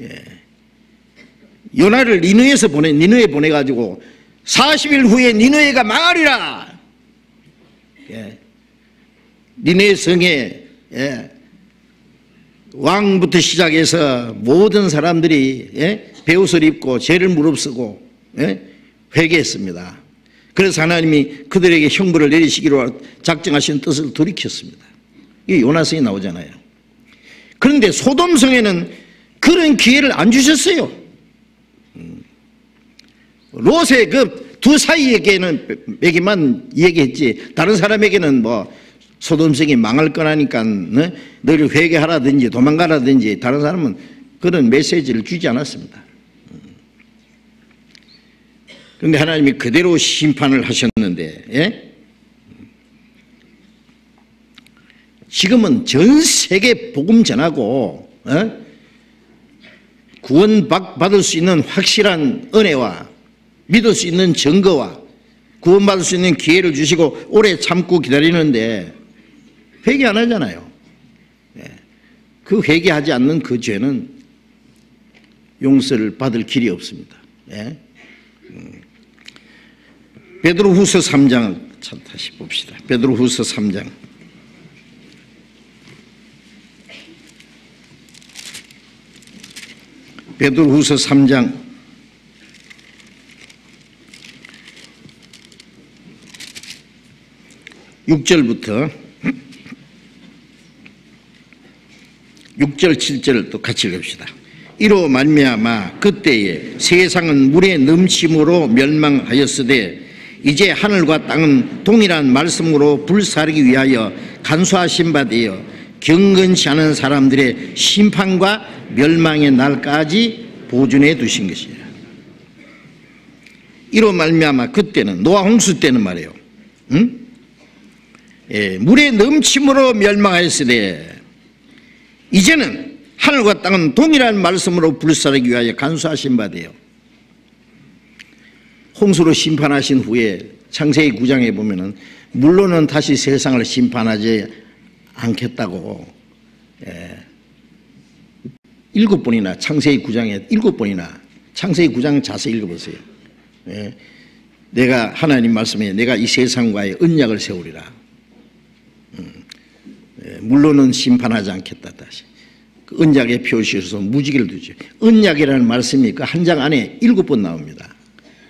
예. 요나를 니느웨에 보내가지고 40일 후에 니느웨가 망하리라. 예. 니느웨 성에 왕부터 시작해서 모든 사람들이 베옷을 입고 죄를 무릅쓰고 회개했습니다. 그래서 하나님이 그들에게 형벌을 내리시기로 작정하신 뜻을 돌이켰습니다. 이게 요나서에 나오잖아요. 그런데 소돔성에는 그런 기회를 안 주셨어요. 롯의 그 두 사이에게만 얘기했지, 다른 사람에게는 뭐 소돔성이 망할 거라니까 너를 회개하라든지 도망가라든지 다른 사람은 그런 메시지를 주지 않았습니다. 그런데 하나님이 그대로 심판을 하셨는데, 지금은 전 세계 복음 전하고 구원받을 수 있는 확실한 은혜와 믿을 수 있는 증거와 구원받을 수 있는 기회를 주시고 오래 참고 기다리는데 회개 안 하잖아요. 그 회개하지 않는 그 죄는 용서를 받을 길이 없습니다. 베드로후서 3장 다시 봅시다. 베드로후서 3장. 베드로후서 3장 6절부터 6절 7절을 또 같이 읽읍시다. 이로 말미암아 그때에 세상은 물의 넘침으로 멸망하였으되 이제 하늘과 땅은 동일한 말씀으로 불사르기 위하여 간수하신 바 되어 경건치 않은 사람들의 심판과 멸망의 날까지 보존해 두신 것이라. 이로 말미암아 그때는 노아 홍수 때는 말이에요. 물의 넘침으로 멸망하였으되 이제는 하늘과 땅은 동일한 말씀으로 불사르기 위하여 간수하신 바 되어, 홍수로 심판하신 후에 창세기 9장에 보면은 물로는 다시 세상을 심판하지 않겠다고 7번이나 창세기 9장에 7번이나 창세기 9장 자세히 읽어보세요. 내가 하나님 말씀에 내가 이 세상과의 언약을 세우리라. 물로는 심판하지 않겠다. 다시 그 언약의 표시로서 무지개를 두죠. 언약이라는 말씀이 그 한 장 안에 7번 나옵니다.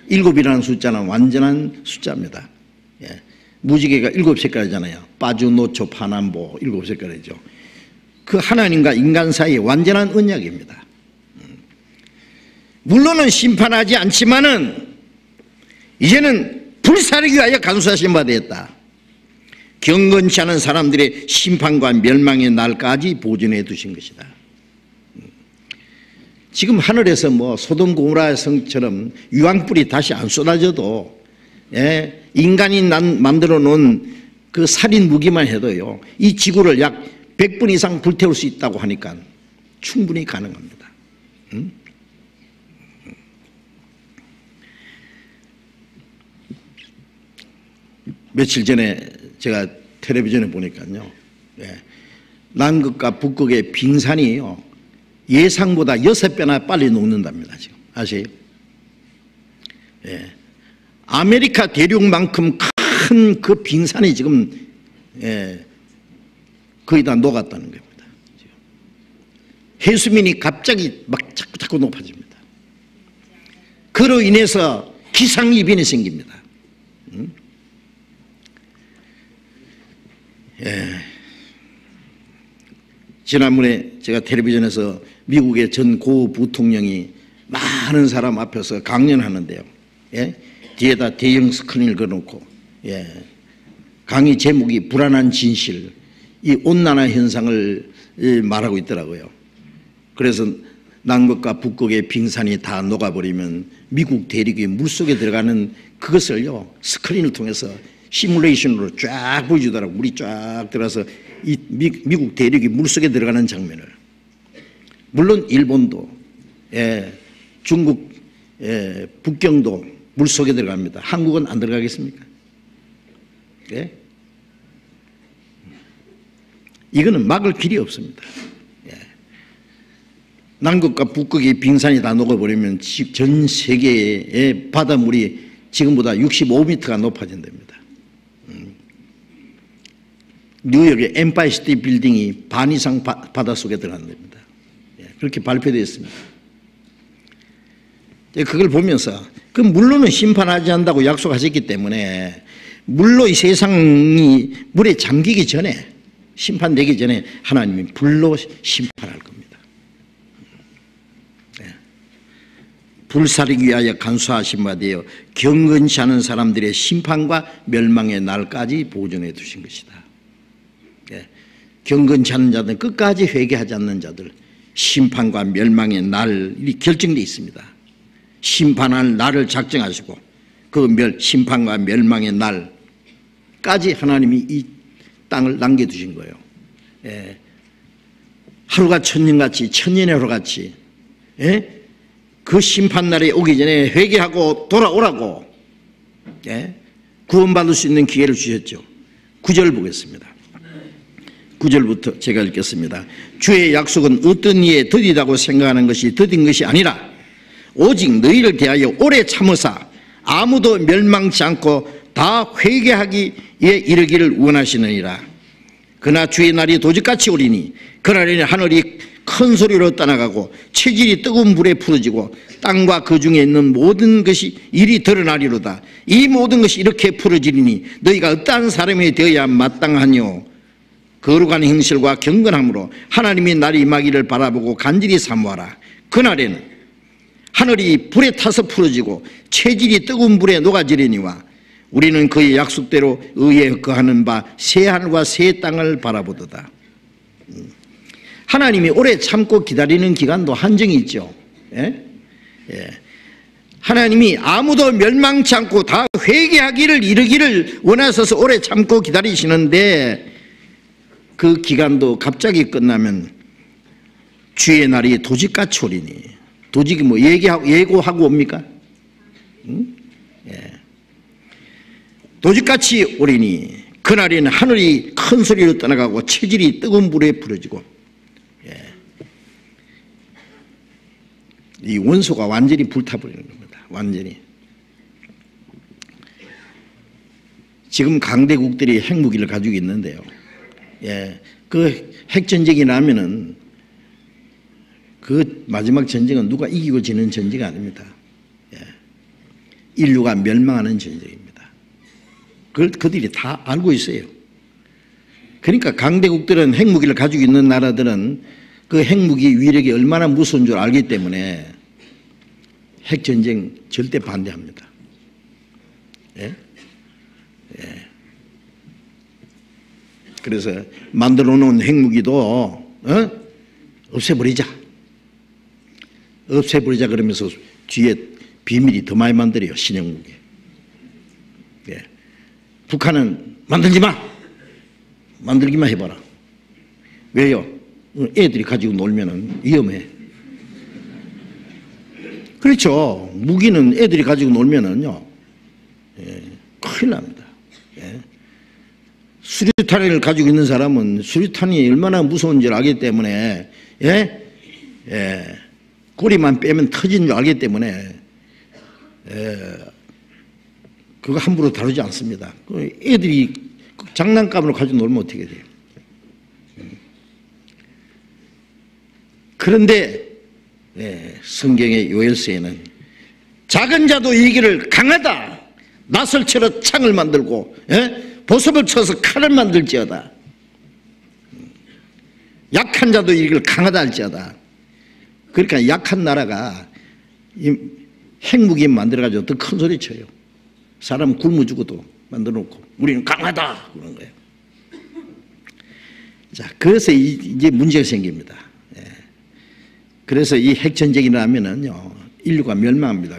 7이라는 숫자는 완전한 숫자입니다. 무지개가 7색깔이잖아요. 빠주, 노초, 파남보 7색깔이죠. 그 하나님과 인간 사이의 완전한 언약입니다. 물론은 심판하지 않지만은 이제는 불사르기 위하여 간수하신 바 되었다. 경건치 않은 사람들의 심판과 멸망의 날까지 보존해 두신 것이다. 지금 하늘에서 뭐 소돔 고모라 성처럼 유황불이 다시 안 쏟아져도 인간이 만들어 놓은 그 살인 무기만 해도요, 이 지구를 약 100번 이상 불태울 수 있다고 하니까 충분히 가능합니다. 며칠 전에 제가 텔레비전에 보니까요, 남극과 북극의 빙산이요 예상보다 6배나 빨리 녹는답니다. 지금 아세요? 아메리카 대륙만큼 큰 그 빙산이 지금 거의 다 녹았다는 겁니다. 지금. 해수면이 갑자기 막 자꾸 높아집니다. 그로 인해서 기상이변이 생깁니다. 지난번에 제가 텔레비전에서 미국의 전 고 부통령이 많은 사람 앞에서 강연하는데요, 뒤에다 대형 스크린을 걸어놓고 강의 제목이 불안한 진실, 이 온난화 현상을 말하고 있더라고요. 그래서 남극과 북극의 빙산이 다 녹아버리면 미국 대륙이 물속에 들어가는 그것을요 스크린을 통해서 시뮬레이션으로 쫙 보여주더라고. 물이 쫙 들어가서 이 미국 대륙이 물속에 들어가는 장면을. 물론 일본도 중국 북경도 물속에 들어갑니다. 한국은 안 들어가겠습니까? 이거는 막을 길이 없습니다. 남극과 북극의 빙산이 다 녹아버리면 전 세계의 바닷물이 지금보다 65m가 높아진답니다. 뉴욕의 엠파이어 스테이트 빌딩이 반 이상 바닷속에 들어간답니다. 그렇게 발표되어 있습니다. 그걸 보면서 그 물로는 심판하지 않는다고 약속하셨기 때문에 물로 이 세상이 물에 잠기기 전에, 심판되기 전에 하나님이 불로 심판할 겁니다. 불사르기 위하여 간수하신 바 되어 경건치 않은 사람들의 심판과 멸망의 날까지 보존해 두신 것이다. 경건치 않은 자들, 끝까지 회개하지 않는 자들, 심판과 멸망의 날이 결정되어 있습니다. 심판할 날을 작정하시고 그 심판과 멸망의 날까지 하나님이 이 땅을 남겨두신 거예요. 하루가 천년같이, 천년의 하루같이, 그 심판날에 오기 전에 회개하고 돌아오라고 구원받을 수 있는 기회를 주셨죠. 9절 보겠습니다. 9절부터 제가 읽겠습니다. 주의 약속은 어떤 이에 더디다고 생각하는 것이 더딘 것이 아니라 오직 너희를 대하여 오래 참으사 아무도 멸망치 않고 다 회개하기에 이르기를 원하시느니라. 그러나 주의 날이 도적같이 오리니 그날에는 하늘이 큰 소리로 떠나가고 체질이 뜨거운 불에 풀어지고 땅과 그 중에 있는 모든 것이 일이 드러나리로다. 이 모든 것이 이렇게 풀어지리니 너희가 어떠한 사람이 되어야 마땅하뇨. 거룩한 행실과 경건함으로 하나님의 날이 임하기를 바라보고 간절히 사모하라. 그날에는 하늘이 불에 타서 풀어지고 체질이 뜨거운 불에 녹아지려니와 우리는 그의 약속대로 의에 거하는 바 새 하늘과 새 땅을 바라보도다. 하나님이 오래 참고 기다리는 기간도 한정이 있죠. 하나님이 아무도 멸망치 않고 다 회개하기를 이르기를 원하셔서 오래 참고 기다리시는데 그 기간도 갑자기 끝나면 주의 날이 도적같이 오리니, 도적이 뭐 예고하고 옵니까? 도적같이 오리니 그날에는 하늘이 큰 소리로 떠나가고 체질이 뜨거운 불에 풀어지고 이 원소가 완전히 불타버리는 겁니다. 완전히. 지금 강대국들이 핵무기를 가지고 있는데요. 그 핵전쟁이 나면은 그 마지막 전쟁은 누가 이기고 지는 전쟁이 아닙니다. 인류가 멸망하는 전쟁입니다. 그걸 그들이 다 알고 있어요. 그러니까 강대국들은 핵무기를 가지고 있는 나라들은 그 핵무기 위력이 얼마나 무서운 줄 알기 때문에 핵전쟁 절대 반대합니다. 그래서 만들어 놓은 핵무기도 없애버리자 그러면서 뒤에 비밀이 더 많이 만들어요. 신형무기. 북한은 만들지 마, 만들기만 해봐라. 왜요? 애들이 가지고 놀면은 위험해. 그렇죠. 무기는 애들이 가지고 놀면은요, 큰일 납니다. 수류탄을 가지고 있는 사람은 수류탄이 얼마나 무서운지 알기 때문에, 꼬리만 빼면 터지는 줄 알기 때문에, 그거 함부로 다루지 않습니다. 애들이 장난감으로 가지고 놀면 어떻게 돼요? 그런데 성경의 요엘서에는 작은 자도 이기를 강하다, 낫을 쳐서 창을 만들고 보석을 쳐서 칼을 만들지어다. 약한 자도 이기를 강하다 할지어다. 그러니까 약한 나라가 이 핵무기 만들어가지고 더 큰 소리 쳐요. 사람 굶어 죽어도 만들어 놓고 우리는 강하다 그런 거예요. 자, 그래서 이제 문제가 생깁니다. 그래서 이 핵전쟁이 나면은요, 인류가 멸망합니다.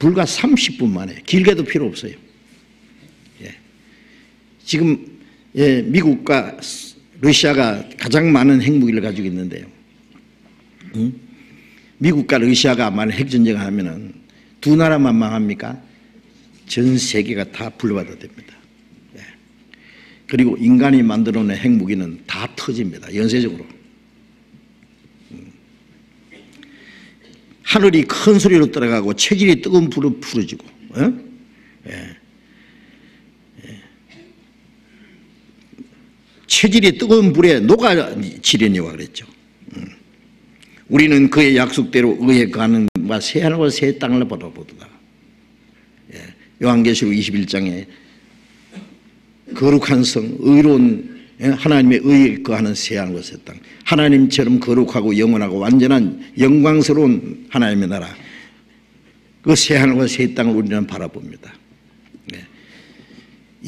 불과 30분 만에, 길게도 필요 없어요. 지금 미국과 러시아가 가장 많은 핵무기를 가지고 있는데요. 미국과 러시아가 만약 핵전쟁을 하면은 두 나라만 망합니까? 전 세계가 다 불러받아야 됩니다. 그리고 인간이 만들어 놓은 핵무기는 다 터집니다. 연쇄적으로. 하늘이 큰 소리로 떨어가고 체질이 뜨거운 불을 풀어지고, 체질이 뜨거운 불에 녹아지려니와 그랬죠. 우리는 그의 약속대로 의에 거하는 바 새 하늘과 새 땅을 바라보도다. 요한계시록 21장에 거룩한 성, 의로운 하나님의 의에 거하는 새 하늘과 새 땅, 하나님처럼 거룩하고 영원하고 완전한 영광스러운 하나님의 나라, 그 새 하늘과 새 땅을 우리는 바라봅니다.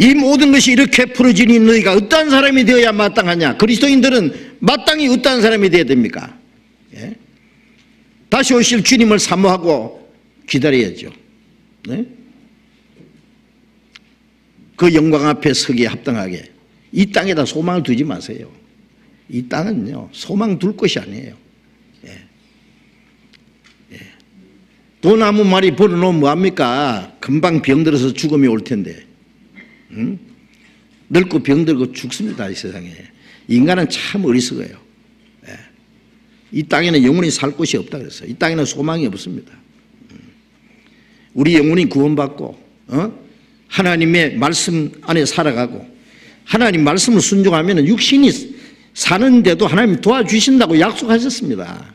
이 모든 것이 이렇게 풀어지니 너희가 어떠한 사람이 되어야 마땅하냐? 그리스도인들은 마땅히 어떠한 사람이 되어야 됩니까? 다시 오실 주님을 사모하고 기다려야죠. 그 영광 앞에 서기에 합당하게. 이 땅에다 소망을 두지 마세요. 이 땅은요, 소망 둘 것이 아니에요. 돈 아무 말이 벌어놓으면 뭐합니까? 금방 병들어서 죽음이 올 텐데. 늙고 병들고 죽습니다, 이 세상에. 인간은 참 어리석어요. 이 땅에는 영원히 살 곳이 없다 그랬어요. 이 땅에는 소망이 없습니다. 우리 영혼이 구원받고 하나님의 말씀 안에 살아가고 하나님 말씀을 순종하면 육신이 사는데도 하나님 도와주신다고 약속하셨습니다.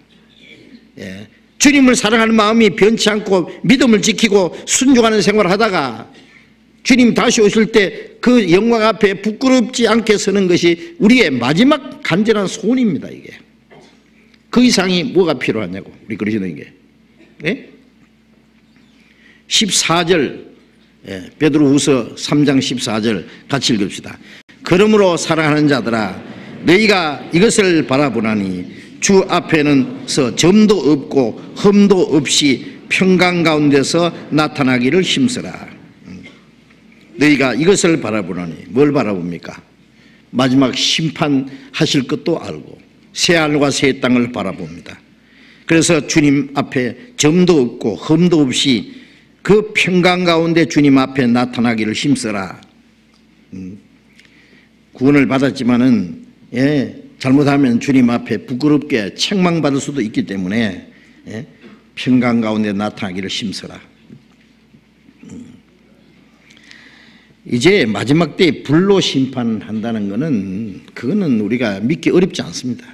주님을 사랑하는 마음이 변치 않고 믿음을 지키고 순종하는 생활을 하다가 주님 다시 오실 때 그 영광 앞에 부끄럽지 않게 서는 것이 우리의 마지막 간절한 소원입니다. 이게 그 이상이 뭐가 필요하냐고, 우리 그러시는 게 14절 베드로후서 3장 14절 같이 읽읍시다. 그러므로 사랑하는 자들아 너희가 이것을 바라보나니 주 앞에는서 점도 없고 흠도 없이 평강 가운데서 나타나기를 힘쓰라. 너희가 이것을 바라보나니 뭘 바라봅니까? 마지막 심판하실 것도 알고 새 하늘과 새 땅을 바라봅니다. 그래서 주님 앞에 점도 없고 흠도 없이 그 평강 가운데 주님 앞에 나타나기를 힘쓰라. 구원을 받았지만은 잘못하면 주님 앞에 부끄럽게 책망받을 수도 있기 때문에 평강 가운데 나타나기를 힘쓰라. 이제 마지막 때에 불로 심판한다는 것은 그거는 우리가 믿기 어렵지 않습니다.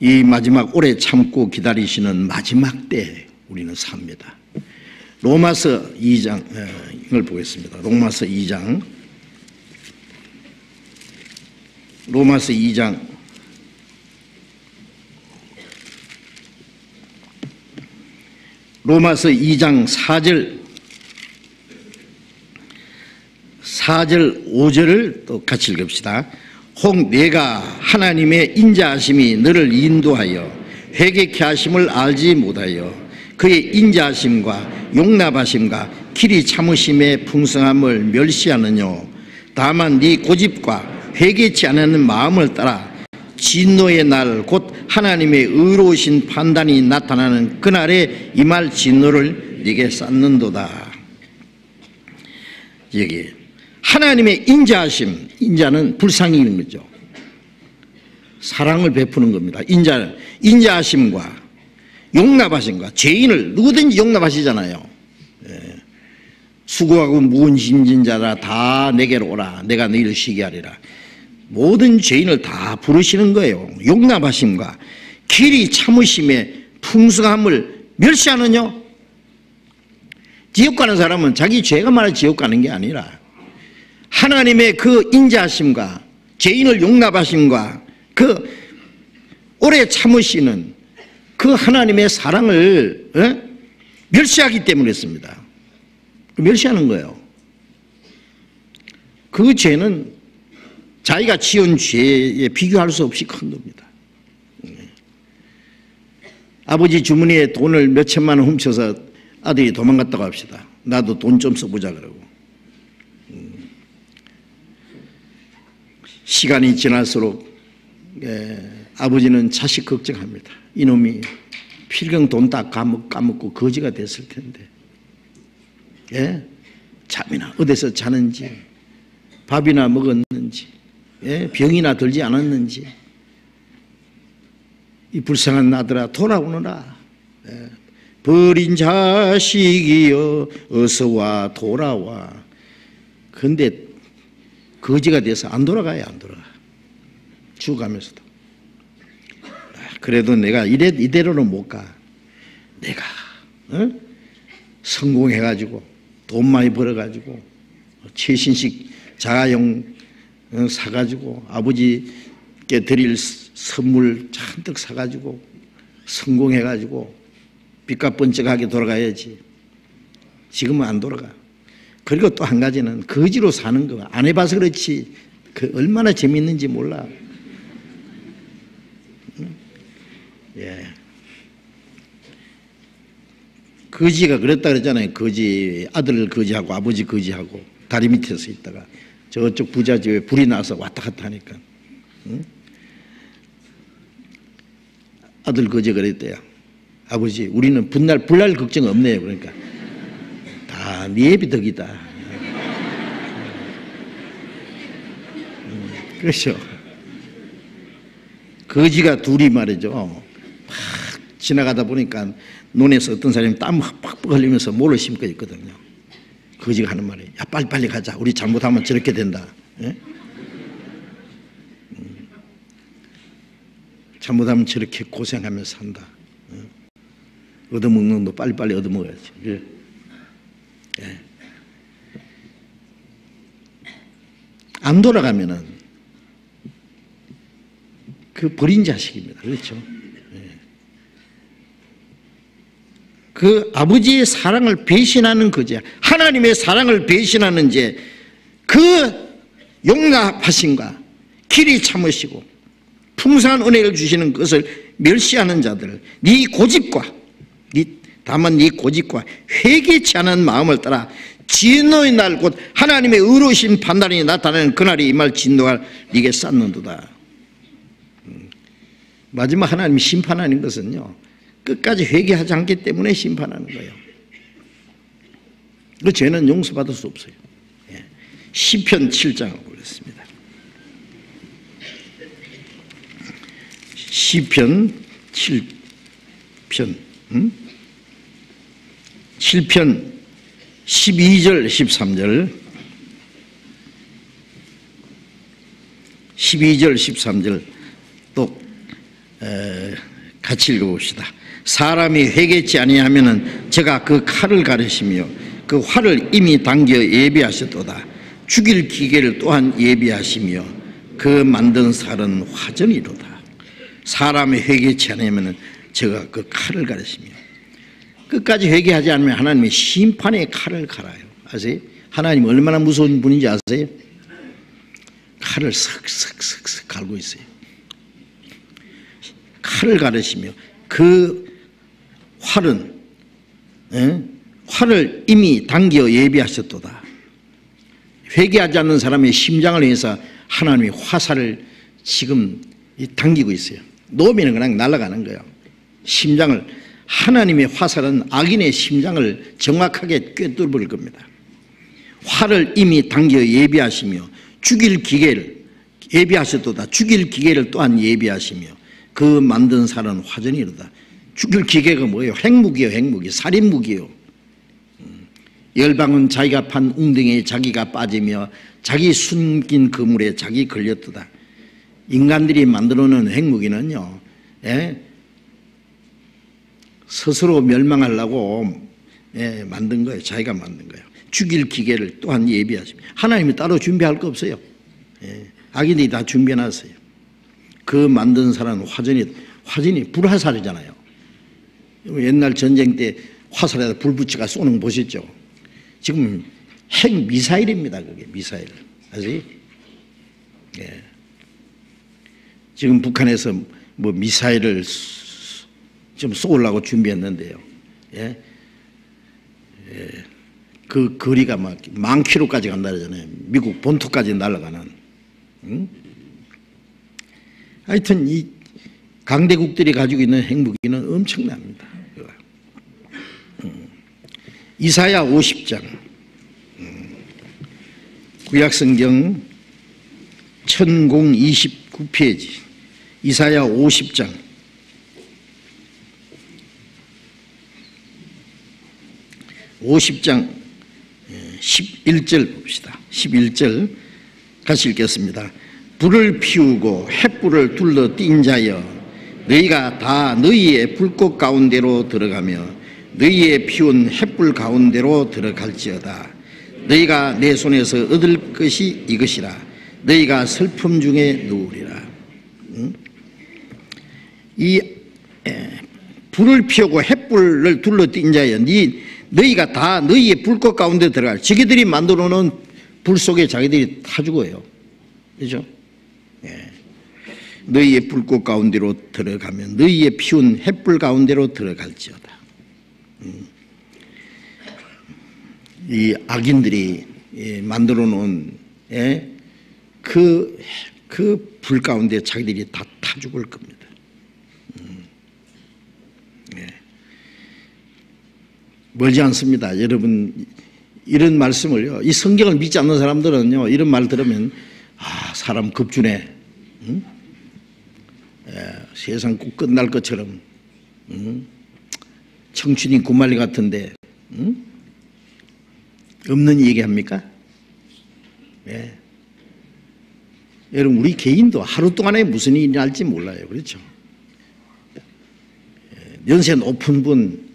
이 마지막 오래 참고 기다리시는 마지막 때 우리는 삽니다. 로마서 2장 이걸 보겠습니다. 로마서 2장 로마서 2장 4절 5절을 또 같이 읽읍시다. 혹 내가 하나님의 인자하심이 너를 인도하여 회개케 하심을 알지 못하여 그의 인자하심과 용납하심과 길이 참으심의 풍성함을 멸시하느뇨. 다만 네 고집과 회개치 않는 마음을 따라 진노의 날 곧 하나님의 의로우신 판단이 나타나는 그날에 임할 진노를 네게 쌓는도다. 여기 하나님의 인자하심, 인자는 불쌍히 있는 거죠. 사랑을 베푸는 겁니다. 인자하심과 용납하심과, 죄인을 누구든지 용납하시잖아요. 수고하고 무거운 짐진 자라 다 내게로 오라. 내가 너희를 쉬게 하리라. 모든 죄인을 다 부르시는 거예요. 용납하심과 길이 참으심의 풍성함을 멸시하느냐? 지옥 가는 사람은 자기 죄가 많아 지옥 가는 게 아니라 하나님의 그 인자하심과 죄인을 용납하심과 그 오래 참으시는 그 하나님의 사랑을 멸시하기 때문에 했습니다. 멸시하는 거예요. 그 죄는 자기가 지은 죄에 비교할 수 없이 큰 겁니다. 아버지 주머니에 돈을 몇 천만 원 훔쳐서 아들이 도망갔다고 합시다. 나도 돈 좀 써보자 그러고. 시간이 지날수록 아버지는 자식 걱정합니다. 이놈이 필경 돈 다 까먹고 거지가 됐을 텐데 잠이나 어디서 자는지 밥이나 먹었는지 병이나 들지 않았는지. 이 불쌍한 아들아 돌아오너라. 버린 자식이여 어서와 돌아와. 근데 거지가 돼서 안 돌아가요. 안 돌아가. 죽어가면서도. 그래도 내가 이대로는 못 가. 내가 성공해가지고 돈 많이 벌어가지고 최신식 자가용 사가지고 아버지께 드릴 선물 잔뜩 사가지고 성공해가지고 빚값 번쩍하게 돌아가야지. 지금은 안 돌아가. 그리고 또 한 가지는 거지로 사는 거 안 해봐서 그렇지 그 얼마나 재밌는지 몰라. 예. 거지가 그랬다 그랬잖아요. 거지 아들 거지하고 아버지 거지하고 다리 밑에서 있다가 저쪽 부잣집에 불이 나서 왔다 갔다 하니까 아들 거지 그랬대요. 아버지 우리는 불날 걱정 없네요. 그러니까 다 네 덕이다. 그렇죠. 거지가 둘이 말이죠. 막 지나가다 보니까 논에서 어떤 사람이 땀 빡빡 흘리면서 모를 심고 있거든요. 거지가 하는 말이 야 빨리빨리 가자. 우리 잘못하면 저렇게 된다. 예? 잘못하면 저렇게 고생하면서 산다. 얻어먹는 거 빨리빨리 얻어먹어야지. 예. 예. 안 돌아가면은 그 버린 자식입니다. 그렇죠? 예. 그 아버지의 사랑을 배신하는 거죠. 하나님의 사랑을 배신하는 죄, 그 용납하심과 길이 참으시고 풍성한 은혜를 주시는 것을 멸시하는 자들, 네 고집과 다만 네 고집과 회개치 않은 마음을 따라 진노의 날 곧 하나님의 의로우신 판단이 나타나는 그날이 임할 진노가 네게 쌓는도다. 마지막 하나님이 심판하는 것은요 끝까지 회개하지 않기 때문에 심판하는 거예요. 그 죄는 용서받을 수 없어요. 예. 시편 7장을 보겠습니다. 시편 7편 12절 13절 12절 13절 또 같이 읽어봅시다. 사람이 회개치 아니하면은 제가 그 칼을 가르시며 그 활을 이미 당겨 예비하셨도다. 죽일 기계를 또한 예비하시며 그 만든 살은 화전이로다. 사람이 회개치 않으면은 제가 그 칼을 가르시며 끝까지 회개하지 않으면 하나님이 심판의 칼을 갈아요. 아세요? 하나님 얼마나 무서운 분인지 아세요? 칼을 슥슥슥슥 갈고 있어요. 칼을 가르시며 그 활은 활을 이미 당겨 예비하셨도다. 회개하지 않는 사람의 심장을 위해서 하나님이 화살을 지금 당기고 있어요. 놓으면 그냥 날아가는 거예요. 심장을 하나님의 화살은 악인의 심장을 정확하게 꿰뚫을 겁니다. 활을 이미 당겨 예비하시며 죽일 기계를 예비하셨도다. 죽일 기계를 또한 예비하시며 그 만든 살은 화전이로다. 죽일 기계가 뭐예요? 핵무기요. 핵무기. 살인무기요. 열방은 자기가 판 웅덩이에 자기가 빠지며 자기 숨긴 그물에 자기 걸렸도다. 인간들이 만들어놓은 핵무기는요 스스로 멸망하려고 만든 거예요. 자기가 만든 거예요. 죽일 기계를 또한 예비하십니다. 하나님이 따로 준비할 거 없어요. 악인들이 다 준비해놨어요. 그 만든 사람은 화전이 불화살이잖아요. 옛날 전쟁 때 화살에다 불 붙여가 쏘는 거 보셨죠? 지금 핵 미사일입니다. 그게 미사일. 아세요? 예. 지금 북한에서 뭐 미사일을 좀 쏘려고 준비했는데요. 예. 예. 그 거리가 막 10,000km까지 간다 그러잖아요. 미국 본토까지 날아가는. 하여튼 이 강대국들이 가지고 있는 핵무기는 엄청납니다. 이사야 50장 구약성경 1029페이지 이사야 50장 11절 봅시다. 11절 같이 읽겠습니다. 불을 피우고 횃불을 둘러 띈 자여, 너희가 다 너희의 불꽃 가운데로 들어가며 너희의 피운 횃불 가운데로 들어갈지어다. 너희가 내 손에서 얻을 것이 이것이라. 너희가 슬픔 중에 누우리라. 이 불을 피우고 횃불을 둘러 띈 자여, 너희가 다 너희의 불꽃 가운데 들어갈. 자기들이 만들어 놓은 불 속에 자기들이 타 죽어요. 그렇죠? 예. 너희의 불꽃 가운데로 들어가면 너희의 피운 횃불 가운데로 들어갈지어다. 이 악인들이 만들어 놓은 그 불 가운데 자기들이 다 타 죽을 겁니다. 멀지 않습니다. 여러분, 이런 말씀을요, 이 성경을 믿지 않는 사람들은요, 이런 말 들으면 사람 급주네. 세상 꼭 끝날 것처럼. 청춘이 구말리 같은데 없는 얘기합니까? 여러분, 우리 개인도 하루 동안에 무슨 일이 날지 몰라요. 그렇죠? 연세 높은 분,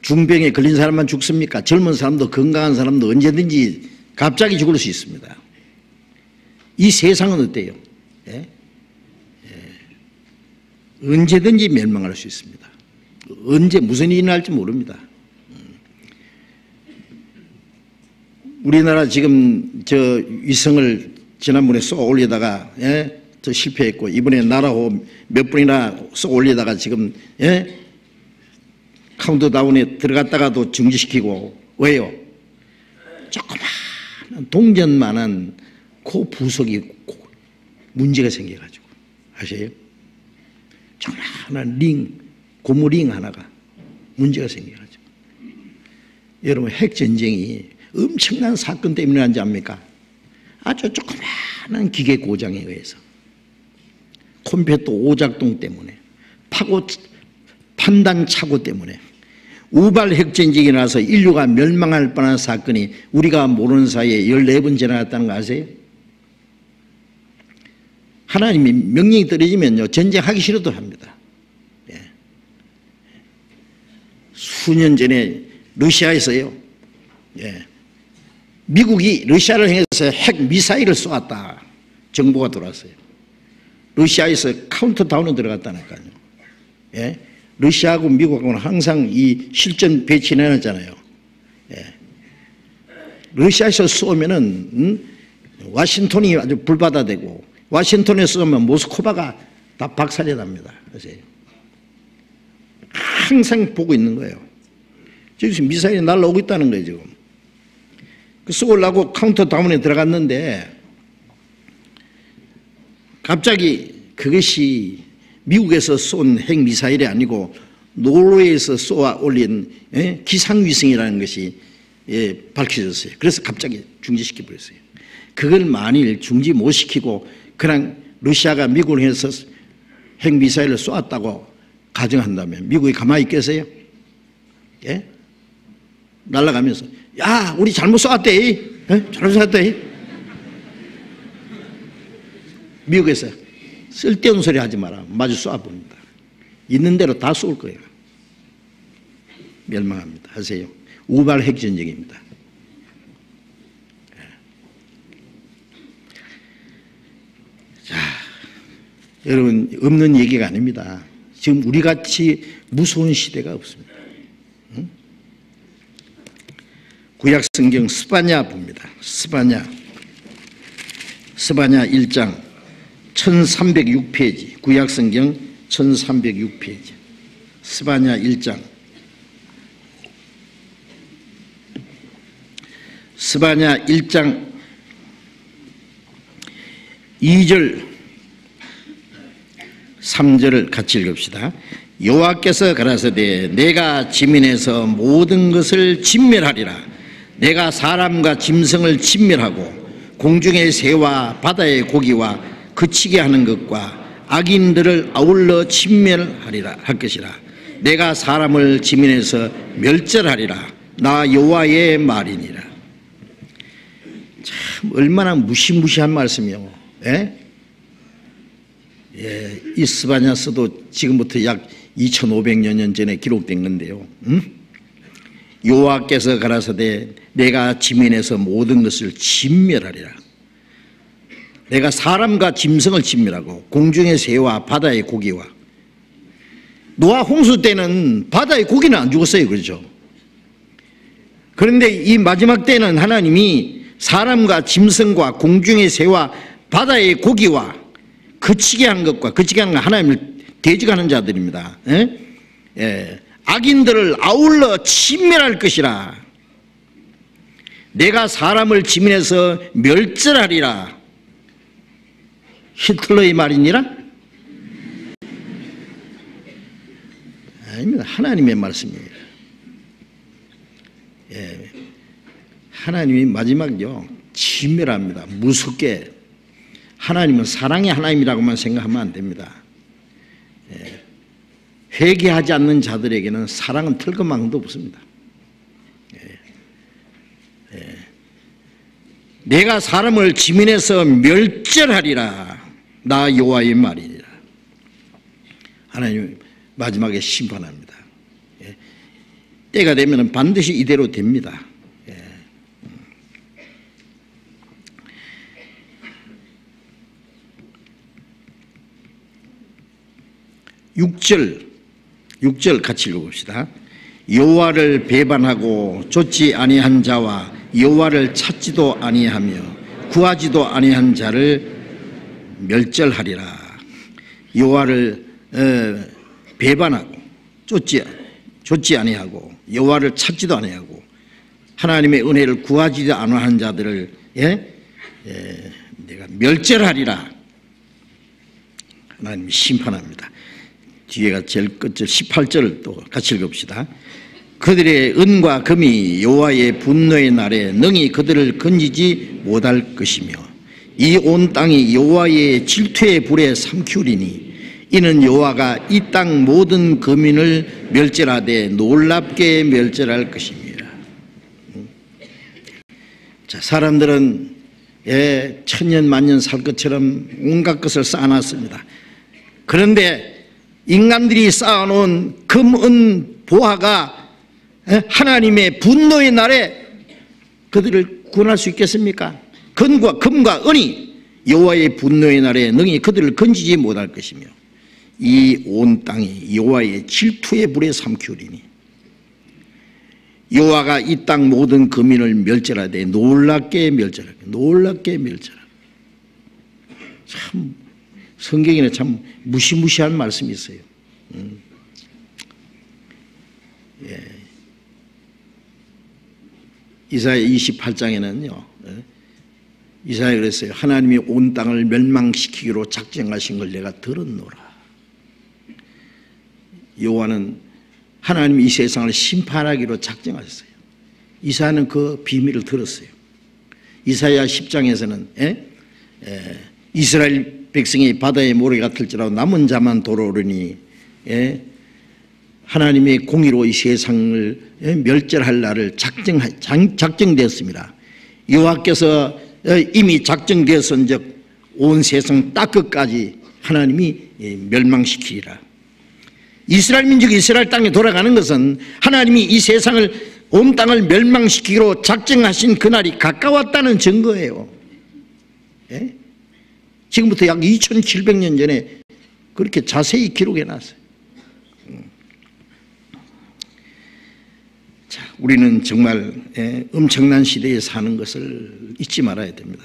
중병에 걸린 사람만 죽습니까? 젊은 사람도 건강한 사람도 언제든지 갑자기 죽을 수 있습니다. 이 세상은 어때요? 언제든지 멸망할 수 있습니다. 언제 무슨 일이 날지 모릅니다. 우리나라 지금 저 위성을 지난번에 쏘아 올리다가 저 실패했고, 이번에 나라호 몇 분이나 쏘아 올리다가 지금 카운트다운에 들어갔다가도 정지시키고. 왜요? 조그마한 동전만한 그 부속이 문제가 생겨가지고. 아세요? 조그마한 고무 링 하나가 문제가 생겨가지고. 여러분, 핵전쟁이 엄청난 사건 때문에 한지 압니까? 아주 조그마한 기계 고장에 의해서, 컴퓨터 오작동 때문에, 판단 착오 때문에 우발 핵전쟁이 나서 인류가 멸망할 뻔한 사건이 우리가 모르는 사이에 14번 지나갔다는 거 아세요? 하나님이 명령이 떨어지면요, 전쟁하기 싫어도 합니다. 수년 전에 러시아에서요, 미국이 러시아를 향해서 핵 미사일을 쏘았다 정보가 들어왔어요. 러시아에서 카운트다운에 들어갔다니까요. 러시아하고 미국하고는 항상 이 실전 배치를 해놨잖아요. 러시아에서 쏘면은 와싱턴이 아주 불바다되고, 와싱턴에 쏘면 모스크바가 다 박살이 납니다. 그래서 항상 보고 있는 거예요. 지금 미사일이 날라오고 있다는 거예요. 지금 쏘려고 카운트다운에 들어갔는데 갑자기 그것이 미국에서 쏜 핵미사일이 아니고 노르웨이에서 쏘아 올린 기상위성이라는 것이 밝혀졌어요. 그래서 갑자기 중지시켜버렸어요. 그걸 만일 중지 못 시키고 그냥 러시아가 미국을 해서 핵미사일을 쏘았다고 가정한다면 미국이 가만히 있겠어요? 날아가면서 야, 우리 잘못 쏘았대. 잘못 쏘았대. 미국에서 쓸데없는 소리 하지 마라. 마주 쏘아봅니다. 있는 대로 다 쏠 거예요. 멸망합니다. 하세요. 우발 핵전쟁입니다. 자, 여러분, 없는 얘기가 아닙니다. 지금 우리같이 무서운 시대가 없습니다. 구약성경 스바냐 봅니다. 스바냐 1장 1306페이지, 구약성경 1306페이지, 스바냐 1장, 스바냐 1장 2절 3절을 같이 읽읍시다. 여호와께서 가라사대 내가 지면에서 모든 것을 진멸하리라. 내가 사람과 짐승을 진멸하고 공중의 새와 바다의 고기와 그치게 하는 것과 악인들을 아울러 진멸하리라 할 것이라. 내가 사람을 지면에서 멸절하리라. 나 여호와의 말이니라. 참 얼마나 무시무시한 말씀이요. 예? 예, 이스바냐서도 지금부터 약 2500여 년 전에 기록된 건데요. 여호와께서 가라사대 내가 지면에서 모든 것을 진멸하리라. 내가 사람과 짐승을 진멸하고 공중의 새와 바다의 고기와. 노아 홍수 때는 바다의 고기는 안 죽었어요. 그렇죠? 그런데 이 마지막 때는 하나님이 사람과 짐승과 공중의 새와 바다의 고기와 그치게 한 것과 그치게 하는 하나님을 대적하는 자들입니다. 예? 예. 악인들을 아울러 진멸할 것이라. 내가 사람을 지면에서 멸절하리라. 히틀러의 말이니라? 아닙니다. 하나님의 말씀이에요. 예. 하나님이 마지막요 진멸합니다. 무섭게. 하나님은 사랑의 하나님이라고만 생각하면 안 됩니다. 예. 회개하지 않는 자들에게는 사랑은 털것만큼도 없습니다. 예. 예. 내가 사람을 지면에서 멸절하리라. 나 여호와의 말이니라. 하나님 마지막에 심판합니다. 예. 때가 되면 반드시 이대로 됩니다. 6절 같이 읽어봅시다. 여호와를 배반하고 좇지 아니한 자와 여호와를 찾지도 아니하며 구하지도 아니한 자를 멸절하리라. 여호와를 배반하고 좇지 아니하고 여호와를 찾지도 아니하고 하나님의 은혜를 구하지도 아니하는 자들을 내가 멸절하리라. 하나님이 심판합니다. 뒤에가 제일 끝절 18절을 또 같이 읽읍시다. 그들의 은과 금이 여호와의 분노의 날에 능히 그들을 건지지 못할 것이며 이 온 땅이 여호와의 질투의 불에 삼키우리니 이는 여호와가 이 땅 모든 거민을 멸절하되 놀랍게 멸절할 것입니다. 자, 사람들은 천년 만년 살 것처럼 온갖 것을 쌓아놨습니다. 그런데 인간들이 쌓아놓은 금, 은, 보화가 하나님의 분노의 날에 그들을 구원할 수 있겠습니까? 금과 은이 여호와의 분노의 날에 능히 그들을 건지지 못할 것이며 이 온 땅이 여호와의 질투의 불에 삼키우리니 여호와가 이 땅 모든 거민을 멸절하되 놀랍게 멸절하게. 참 성경에는 참 무시무시한 말씀이 있어요. 예. 이사야 28장에는요 이사야 그랬어요. 하나님이 온 땅을 멸망시키기로 작정하신 걸 내가 들었노라. 여호와는 하나님이 이 세상을 심판하기로 작정하셨어요. 이사야는 그 비밀을 들었어요. 이사야 10장에서는 이스라엘 백성이 바다의 모래 같을지라도 남은 자만 돌아오르니 하나님의 공의로 이 세상을 멸절할 날을 작정되었습니다. 여호와께서 이미 작정되었은즉 온 세상 땅 끝까지 하나님이 멸망시키리라. 이스라엘 민족이 이스라엘 땅에 돌아가는 것은 하나님이 이 세상을 온 땅을 멸망시키기로 작정하신 그날이 가까웠다는 증거예요. 예? 지금부터 약 2700년 전에 그렇게 자세히 기록해 놨어요. 자, 우리는 정말 엄청난 시대에 사는 것을 잊지 말아야 됩니다.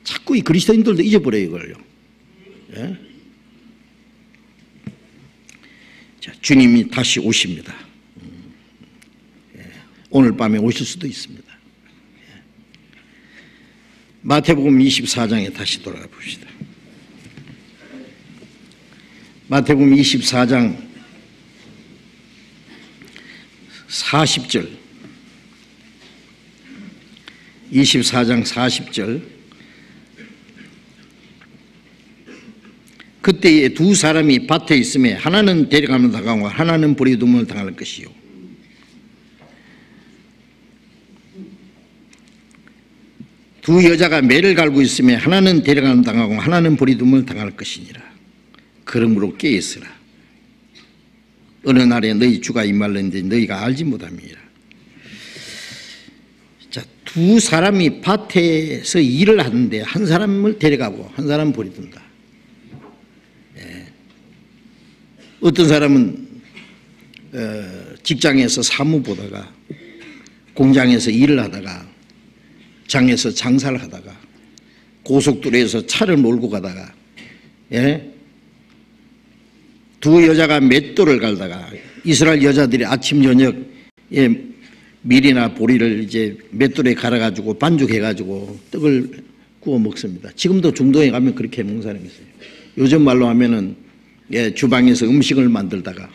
자꾸 이 그리스도인들도 잊어버려요, 이걸요. 예? 자, 주님이 다시 오십니다. 오늘 밤에 오실 수도 있습니다. 마태복음 24장에 다시 돌아가 봅시다. 마태복음 24장 40절 24장 40절. 그때에 두 사람이 밭에 있음에 하나는 데려가면 당하고 하나는 버려둠을 당할 것이요. 두 여자가 매를 갈고 있음에 하나는 데려가면 당하고 하나는 버려둠을 당할 것이니라. 그러므로 깨어있으라. 어느 날에 너희 주가 임할는데 너희가 알지 못함이라. 자, 두 사람이 밭에서 일을 하는데 한 사람을 데려가고 한 사람은 버려둔다. 예. 어떤 사람은 직장에서 사무 보다가 공장에서 일을 하다가 장에서 장사를 하다가 고속도로에서 차를 몰고 가다가 예? 두 여자가 맷돌을 갈다가 이스라엘 여자들이 아침 저녁 예, 밀이나 보리를 이제 맷돌에 갈아가지고 반죽해가지고 떡을 구워 먹습니다. 지금도 중동에 가면 그렇게 먹는 사람이 있어요. 요즘 말로 하면은 예, 주방에서 음식을 만들다가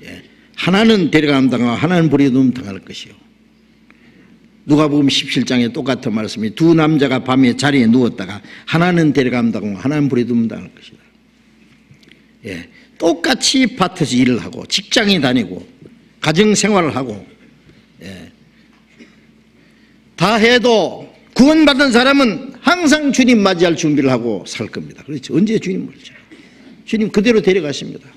예, 하나는 데려가면 당하고 하나는 버려두면 당할 것이요. 누가복음 17장에 똑같은 말씀이 두 남자가 밤에 자리에 누웠다가 하나는 데려가면 당하고 하나는 버려두면 당할 것이다. 예, 똑같이 밭에서 일을 하고 직장에 다니고 가정생활을 하고 예, 다 해도 구원받은 사람은 항상 주님 맞이할 준비를 하고 살 겁니다. 그렇죠. 언제 주님 멀죠? 주님 그대로 데려가십니다.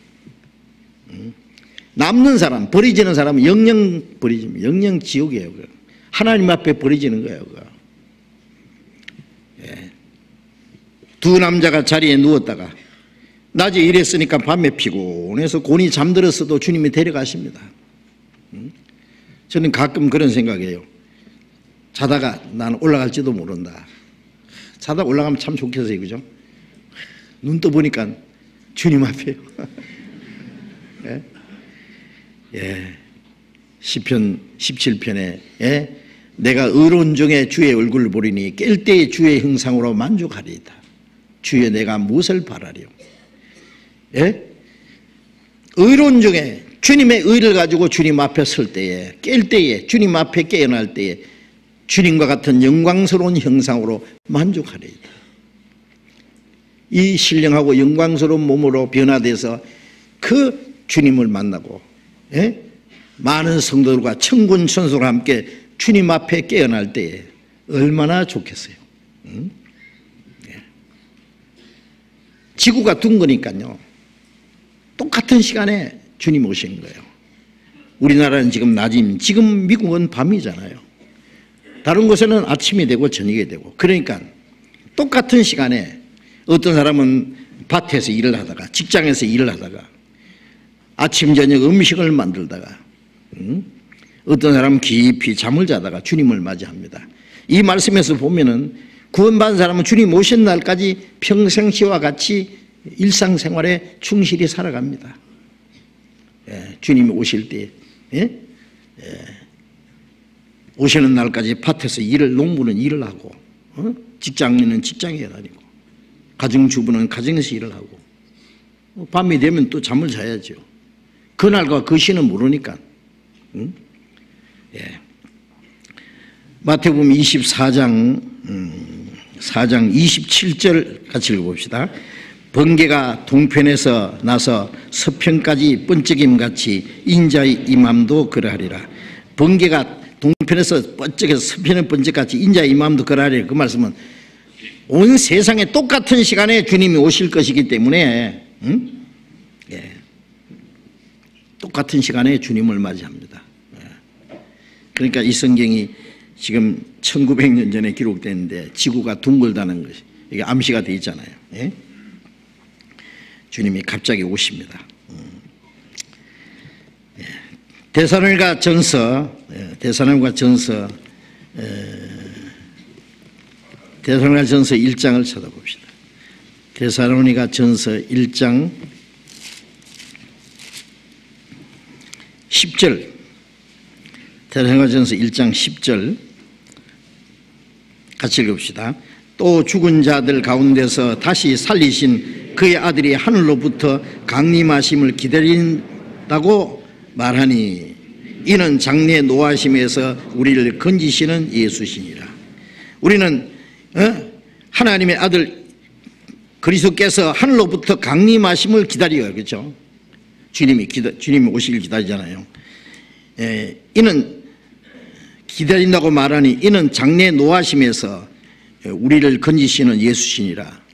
남는 사람, 버려지는 사람은 영영 버려집니다. 영영 지옥이에요. 하나님 앞에 버려지는 거예요. 예. 두 남자가 자리에 누웠다가 낮에 일했으니까 밤에 피곤해서 곤히 잠들었어도 주님이 데려가십니다. 저는 가끔 그런 생각이에요. 자다가 나는 올라갈지도 모른다. 자다 올라가면 참 좋겠어요. 그죠? 눈 떠보니까 주님 앞에요. 예? 예. 시편 17편에 예? 내가 의로운 중에 주의 얼굴을 보리니 깰 때의 주의 형상으로 만족하리이다. 주여 내가 무엇을 바라리요? 예? 의로운 중에 주님의 의를 가지고 주님 앞에 설 때에 깰 때에 주님 앞에 깨어날 때에 주님과 같은 영광스러운 형상으로 만족하리이다. 이 신령하고 영광스러운 몸으로 변화돼서 그 주님을 만나고 예? 많은 성도들과 천군 천사와 함께 주님 앞에 깨어날 때에 얼마나 좋겠어요. 응? 예. 지구가 둔 거니까요. 똑같은 시간에 주님 오시는 거예요. 우리나라는 지금 낮임, 지금 미국은 밤이잖아요. 다른 곳에는 아침이 되고 저녁이 되고 그러니까 똑같은 시간에 어떤 사람은 밭에서 일을 하다가 직장에서 일을 하다가 아침 저녁 음식을 만들다가 어떤 사람은 깊이 잠을 자다가 주님을 맞이합니다. 이 말씀에서 보면은 구원받은 사람은 주님 오신 날까지 평생시와 같이 일상생활에 충실히 살아갑니다. 예, 주님이 오실 때 예? 예. 오시는 날까지 밭에서 일을 농부는 일을 하고 직장인은 직장에 다니고 가정주부는 가정에서 일을 하고 밤이 되면 또 잠을 자야죠. 그날과 그 시는 모르니까. 응? 예. 마태복음 24장 4장 27절 같이 읽어봅시다. 번개가 동편에서 나서 서편까지 번쩍임같이 인자의 임함도 그러하리라. 번개가 동편에서 번쩍해서 서편의 번쩍같이 인자의 임함도 그러하리라. 그 말씀은 온 세상에 똑같은 시간에 주님이 오실 것이기 때문에 응? 예. 똑같은 시간에 주님을 맞이합니다. 예. 그러니까 이 성경이 지금 1900년 전에 기록됐는데 지구가 둥글다는 것이 이게 암시가 되어 있잖아요. 예? 주님이 갑자기 오십니다. 예. 데살로니가 전서 1장을 찾아봅시다. 데살로니가 전서 1장 10절. 데살로니가 전서 1장 10절 같이 읽읍시다. 또 죽은 자들 가운데서 다시 살리신 그의 아들이 하늘로부터 강림하심을 기다린다고 말하니 이는 장래 노하심에서 우리를 건지시는 예수시니라. 우리는 하나님의 아들 그리스도께서 하늘로부터 강림하심을 기다려요. 그렇죠? 주님이 오시길 기다리잖아요. 이는 기다린다고 말하니 이는 장래 노하심에서 우리를 건지시는 예수시니라.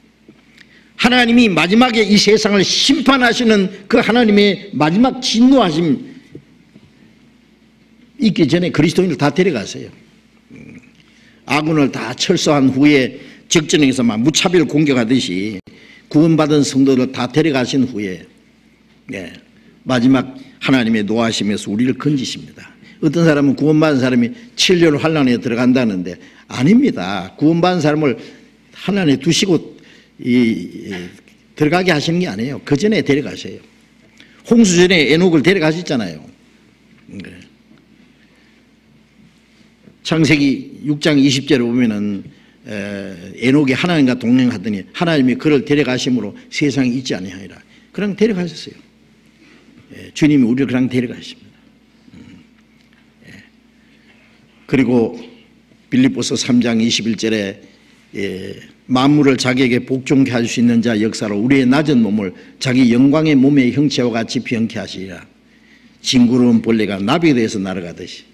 하나님이 마지막에 이 세상을 심판하시는 그 하나님의 마지막 진노하심 있기 전에 그리스도인을 다 데려가세요. 아군을 다 철수한 후에 적전에서 막 무차별 공격하듯이 구원받은 성도들 다 데려가신 후에 마지막 하나님의 노하심에서 우리를 건지십니다. 어떤 사람은 구원받은 사람이 7년 환란에 들어간다는데 아닙니다. 구원받은 사람을 환란에 두시고 들어가게 하시는 게 아니에요. 그 전에 데려가세요. 홍수 전에 에녹을 데려가셨잖아요. 창세기 6장 20절에 보면은 에녹이 하나님과 동행하더니 하나님이 그를 데려가심으로 세상에 있지 아니하리라. 그냥 데려가셨어요. 주님이 우리를 그냥 데려가십니다. 그리고 빌립보서 3장 21절에 만물을 자기에게 복종케 할 수 있는 자 역사로 우리의 낮은 몸을 자기 영광의 몸의 형체와 같이 변케 하시리라. 징그러운 벌레가 나비에 대해서 날아가듯이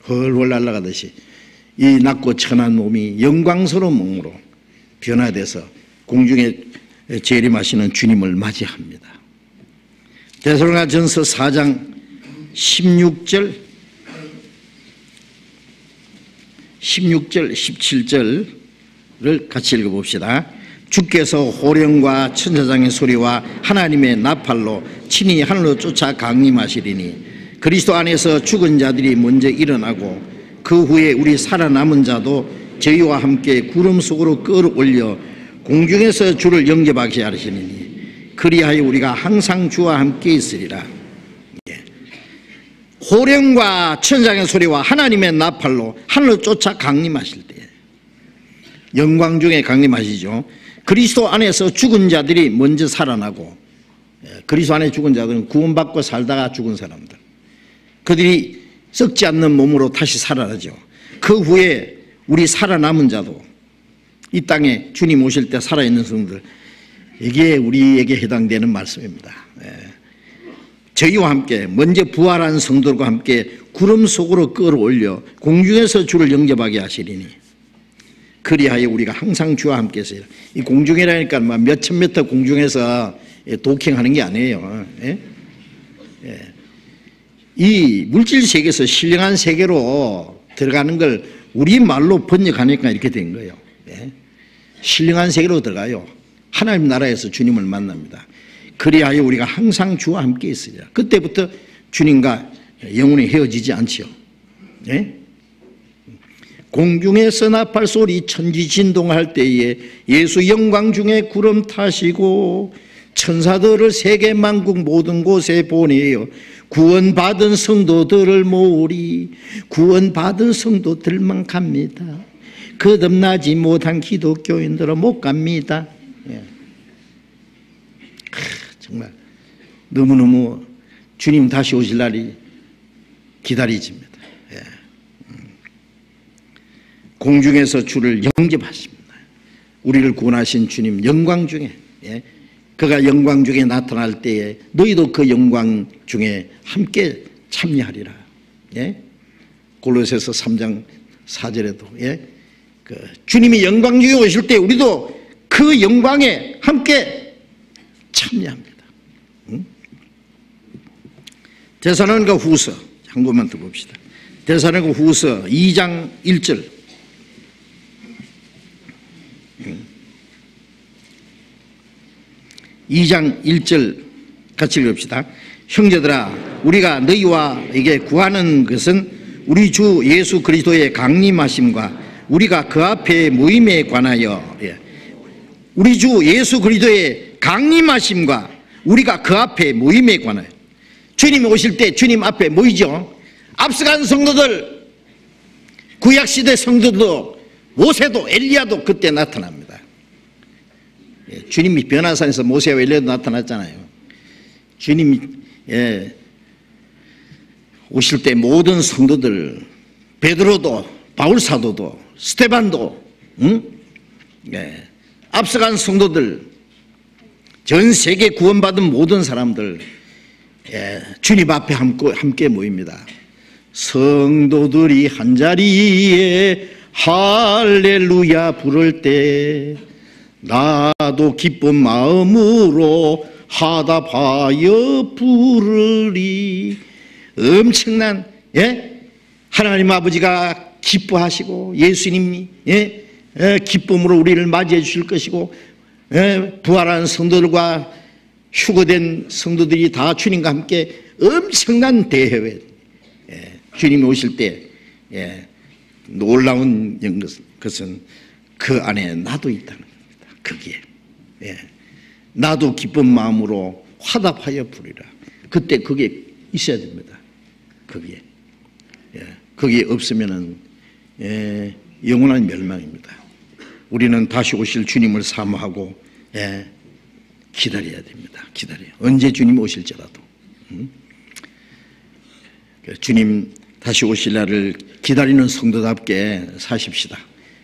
헐헐 날아가듯이 이 낮고 천한 몸이 영광스러운 몸으로 변화돼서 공중에 재림하시는 주님을 맞이합니다. 데살로니가전서 4장 16절 17절을 같이 읽어봅시다. 주께서 호령과 천사장의 소리와 하나님의 나팔로 친히 하늘로 쫓아 강림하시리니 그리스도 안에서 죽은 자들이 먼저 일어나고 그 후에 우리 살아남은 자도 저희와 함께 구름 속으로 끌어올려 공중에서 주를 영접하게 하시리니 그리하여 우리가 항상 주와 함께 있으리라. 호령과 천장의 소리와 하나님의 나팔로 하늘을 쫓아 강림하실 때 영광 중에 강림하시죠. 그리스도 안에서 죽은 자들이 먼저 살아나고, 그리스도 안에 죽은 자들은 구원받고 살다가 죽은 사람들, 그들이 썩지 않는 몸으로 다시 살아나죠. 그 후에 우리 살아남은 자도 이 땅에 주님 오실 때 살아있는 성도들, 이게 우리에게 해당되는 말씀입니다. 저희와 함께 먼저 부활한 성도들과 함께 구름 속으로 끌어올려 공중에서 주를 영접하게 하시리니 그리하여 우리가 항상 주와 함께 있어요. 이 공중이라니까 몇천 미터 공중에서 도킹하는 게 아니에요. 이 물질 세계에서 신령한 세계로 들어가는 걸 우리 말로 번역하니까 이렇게 된 거예요. 신령한 세계로 들어가요. 하나님 나라에서 주님을 만납니다. 그리하여 우리가 항상 주와 함께 있으리라. 그때부터 주님과 영원히 헤어지지 않죠. 공중에서 나팔 소리 천지 진동할 때에 예수 영광 중에 구름 타시고 천사들을 세계 만국 모든 곳에 보내어 구원받은 성도들을 모으리. 구원받은 성도들만 갑니다. 거듭나지 못한 기독교인들은 못 갑니다. 정말 너무너무 주님 다시 오실 날이 기다려집니다. 공중에서 주를 영접하십니다. 우리를 구원하신 주님 영광 중에, 그가 영광 중에 나타날 때에 너희도 그 영광 중에 함께 참여하리라. 골로새서 3장 4절에도 그 주님이 영광 중에 오실 때 우리도 그 영광에 함께 참여합니다. 데살로니가 후서 한 번만 더 봅시다. 데살로니가 후서 2장 1절. 2장 1절 같이 읽읍시다. 형제들아, 우리가 너희와 에게 구하는 것은 우리 주 예수 그리스도의 강림하심과 우리가 그 앞에 모임에 관하여, 우리 주 예수 그리스도의 강림하심과 우리가 그 앞에 모임에 관하여, 주님이 오실 때 주님 앞에 모이죠. 앞서간 성도들, 구약시대 성도도, 모세도 엘리야도 그때 나타납니다. 주님이 변화산에서 모세와 엘리야도 나타났잖아요. 주님이 오실 때 모든 성도들, 베드로도 바울 사도도 스테반도 앞서간 성도들, 전 세계 구원받은 모든 사람들 주님 앞에 함께 모입니다. 성도들이 한자리에 할렐루야 부를 때 나도 기쁜 마음으로 화답하여 부르리. 엄청난 하나님 아버지가 기뻐하시고 예수님이 기쁨으로 우리를 맞이해 주실 것이고 부활한 성도들과 휴거된 성도들이 다 주님과 함께 엄청난 대회에 주님이 오실 때 놀라운 것은 그 안에 나도 있다는 겁니다. 거기에 나도 기쁜 마음으로 화답하여 부르리라. 그때 그게 있어야 됩니다. 거기에 없으면은 영원한 멸망입니다. 우리는 다시 오실 주님을 사모하고 기다려야 됩니다. 언제 주님 오실지라도 주님 다시 오실 날을 기다리는 성도답게 사십시다.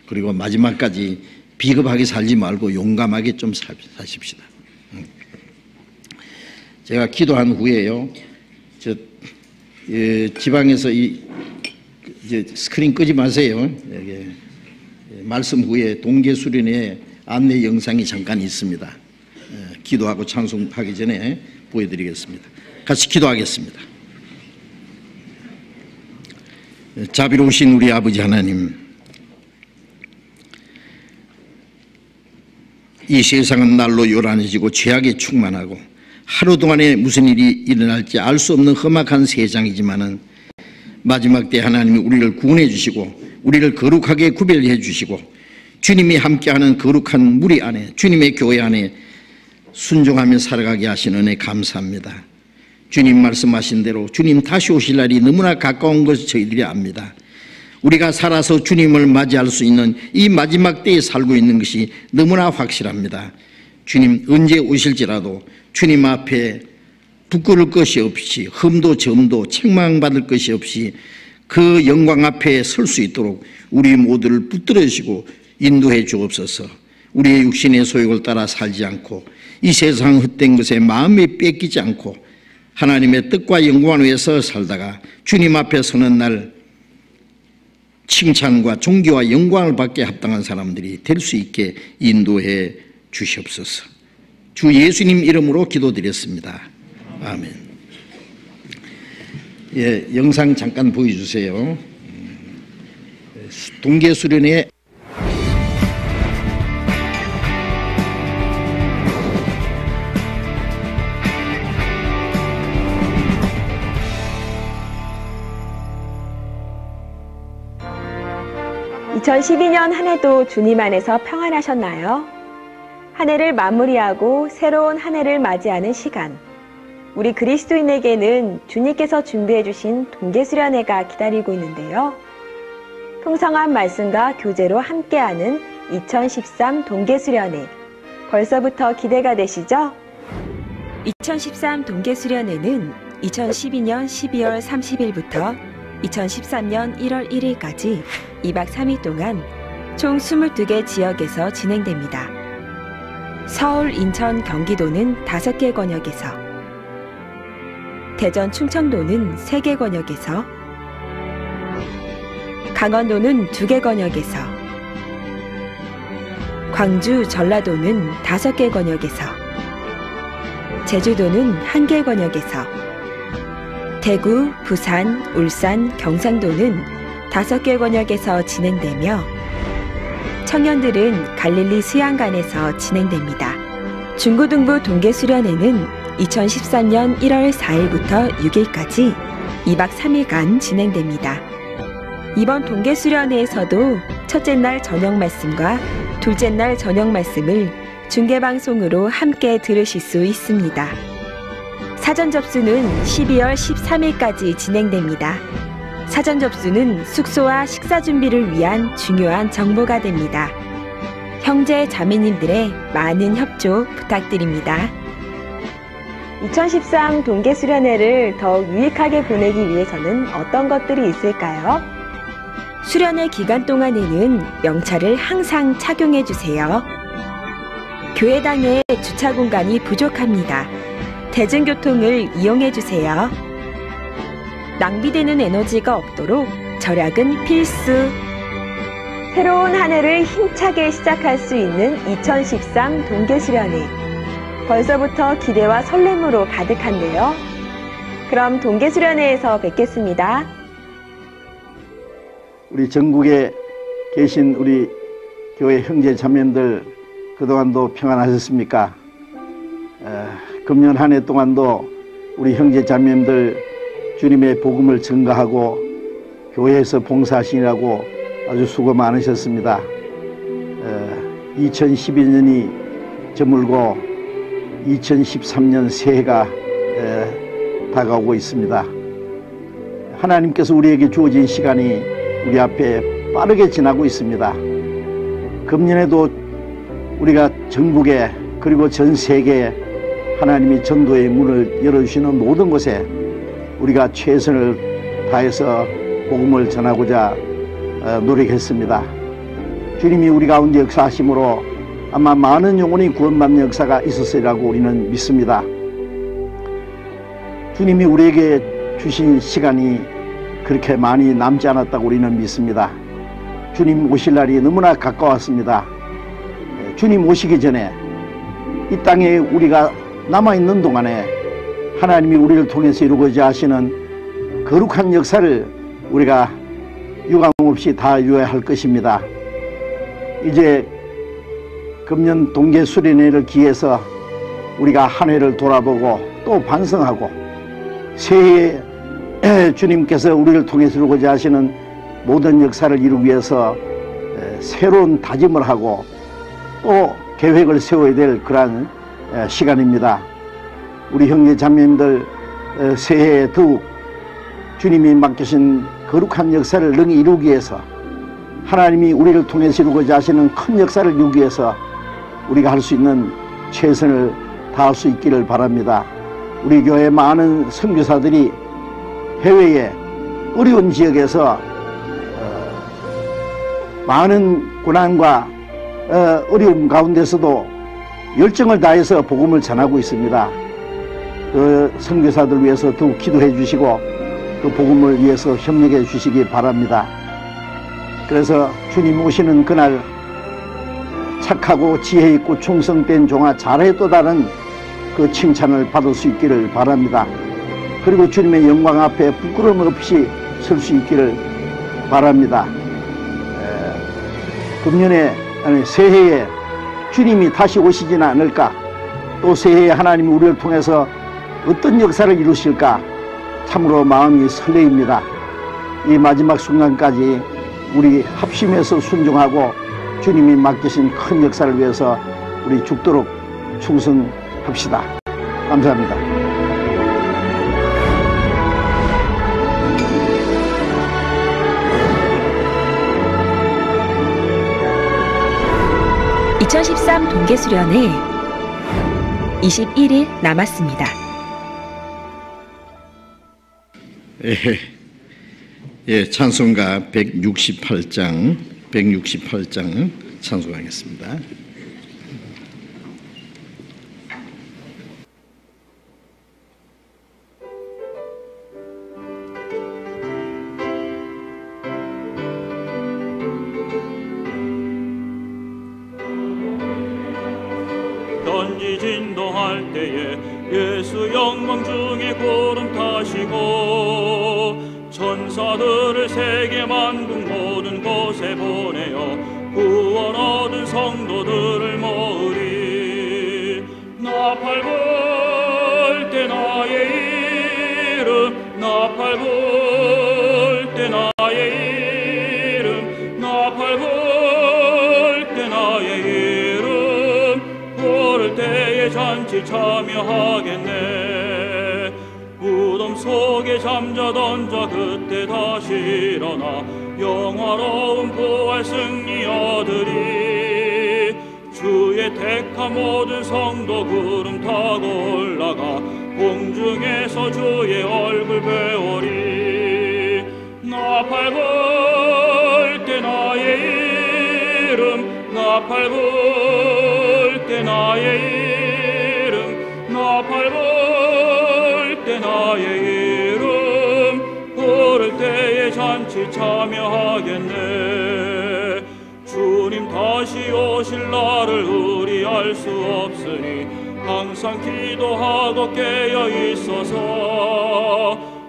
그리고 마지막까지 비겁하게 살지 말고 용감하게 좀 사십시다. 제가 기도한 후에요, 지방에서 이제 스크린 끄지 마세요. 말씀 후에 동계 수련회 안내 영상이 잠깐 있습니다. 기도하고 찬송하기 전에 보여드리겠습니다. 같이 기도하겠습니다. 자비로우신 우리 아버지 하나님, 이 세상은 날로 요란해지고 죄악에 충만하고 하루 동안에 무슨 일이 일어날지 알 수 없는 험악한 세상이지만은 마지막 때 하나님이 우리를 구원해 주시고 우리를 거룩하게 구별해 주시고 주님이 함께하는 거룩한 무리 안에, 주님의 교회 안에 순종하며 살아가게 하신 은혜 감사합니다. 주님 말씀하신 대로 주님 다시 오실 날이 너무나 가까운 것을 저희들이 압니다. 우리가 살아서 주님을 맞이할 수 있는 이 마지막 때에 살고 있는 것이 너무나 확실합니다. 주님 언제 오실지라도 주님 앞에 부끄러울 것이 없이 흠도 점도 책망받을 것이 없이 그 영광 앞에 설 수 있도록 우리 모두를 붙들어 주시고 인도해 주옵소서. 우리의 육신의 소욕을 따라 살지 않고 이 세상 헛된 것에 마음에 뺏기지 않고 하나님의 뜻과 영광을 위해서 살다가 주님 앞에 서는 날 칭찬과 존귀와 영광을 받게 합당한 사람들이 될 수 있게 인도해 주시옵소서. 주 예수님 이름으로 기도드렸습니다. 아멘. 영상 잠깐 보여주세요. 동계 수련회 (2012년) 한 해도 주님 안에서 평안하셨나요? 한 해를 마무리하고 새로운 한 해를 맞이하는 시간, 우리 그리스도인에게는 주님께서 준비해 주신 동계수련회가 기다리고 있는데요. 풍성한 말씀과 교제로 함께하는 2013 동계수련회, 벌써부터 기대가 되시죠? 2013 동계수련회는 2012년 12월 30일부터 2013년 1월 1일까지 2박 3일 동안 총 22개 지역에서 진행됩니다. 서울, 인천, 경기도는 5개 권역에서, 대전, 충청도는 3개 권역에서, 강원도는 2개 권역에서, 광주, 전라도는 5개 권역에서, 제주도는 1개 권역에서, 대구, 부산, 울산, 경상도는 5개 권역에서 진행되며 청년들은 갈릴리 수양관에서 진행됩니다. 중고등부 동계수련회는 2013년 1월 4일부터 6일까지 2박 3일간 진행됩니다. 이번 동계수련회에서도 첫째 날 저녁 말씀과 둘째 날 저녁 말씀을 중계방송으로 함께 들으실 수 있습니다. 사전 접수는 12월 13일까지 진행됩니다. 사전 접수는 숙소와 식사 준비를 위한 중요한 정보가 됩니다. 형제 자매님들의 많은 협조 부탁드립니다. 2013 동계수련회를 더욱 유익하게 보내기 위해서는 어떤 것들이 있을까요? 수련회 기간 동안에는 명찰을 항상 착용해 주세요. 교회당에 주차 공간이 부족합니다. 대중교통을 이용해 주세요. 낭비되는 에너지가 없도록 절약은 필수. 새로운 한 해를 힘차게 시작할 수 있는 2013 동계수련회. 벌써부터 기대와 설렘으로 가득한데요. 그럼 동계수련회에서 뵙겠습니다. 우리 전국에 계신 우리 교회 형제 자매님들 그동안도 평안하셨습니까? 금년 한 해 동안도 우리 형제 자매님들 주님의 복음을 증거하고 교회에서 봉사하시느라고 아주 수고 많으셨습니다. 2012년이 저물고 2013년 새해가 다가오고 있습니다. 하나님께서 우리에게 주어진 시간이 우리 앞에 빠르게 지나고 있습니다. 금년에도 우리가 전국에 그리고 전 세계에 하나님이 전도의 문을 열어주시는 모든 곳에 우리가 최선을 다해서 복음을 전하고자 노력했습니다. 주님이 우리 가운데 역사하심으로 아마 많은 영혼이 구원받는 역사가 있었으리라고 우리는 믿습니다. 주님이 우리에게 주신 시간이 그렇게 많이 남지 않았다고 우리는 믿습니다. 주님 오실 날이 너무나 가까웠습니다. 주님 오시기 전에 이 땅에 우리가 남아있는 동안에 하나님이 우리를 통해서 이루고자 하시는 거룩한 역사를 우리가 유감없이 다 이루어야 할 것입니다. 이제 금년 동계수련회를 기해서 우리가 한 해를 돌아보고 또 반성하고 새해에 주님께서 우리를 통해서 이루고자 하시는 모든 역사를 이루기 위해서 새로운 다짐을 하고 또 계획을 세워야 될 그러한 시간입니다. 우리 형제 자매님들 새해에 더욱 주님이 맡기신 거룩한 역사를 능히 이루기 위해서 하나님이 우리를 통해서 이루고자 하시는 큰 역사를 이루기 위해서 우리가 할 수 있는 최선을 다할 수 있기를 바랍니다. 우리 교회 많은 선교사들이 해외에 어려운 지역에서 많은 고난과 어려움 가운데서도 열정을 다해서 복음을 전하고 있습니다. 그 선교사들 위해서 더욱 기도해 주시고 그 복음을 위해서 협력해 주시기 바랍니다. 그래서 주님 오시는 그날 착하고 지혜 있고 충성된 종아 잘했도다는 그 칭찬을 받을 수 있기를 바랍니다. 그리고 주님의 영광 앞에 부끄러움 없이 설 수 있기를 바랍니다. 금년에 새해에 주님이 다시 오시지는 않을까, 또 새해에 하나님이 우리를 통해서 어떤 역사를 이루실까 참으로 마음이 설레입니다. 이 마지막 순간까지 우리 합심해서 순종하고 주님이 맡기신 큰 역사를 위해서 우리 죽도록 충성합시다. 감사합니다. (2013) 동계수련회 21일 남았습니다. 찬송가 168장 찬송하겠습니다. 던지 진동할 때에 예수 영광 중에 구름 타시고 천사들을 세계 만국 모든 곳에 보내어 구원 얻은 성도들을 모으리. 나팔 불 때 나의 이름, 나팔 불 때 나의 이름, 나팔 불 때 나의 이름 부를 때에 잔치 참여하겠네. 무덤 속에 잠자던 자 그때 다시 일어나 영화로운 부활 승리 얻으리. 주의 택한 모든 성도 구름 타고 올라가 공중에서 주의 얼굴 배우리. 나 밟을 때 나의 이름, 나 밟을 때 나의 이름, 나 밟을 때 나의 이름, 부를 때에 잔치 참여하겠네. 주님 다시 오실 날을 우리 알 수 없으니 항상 기도하고 깨어 있어서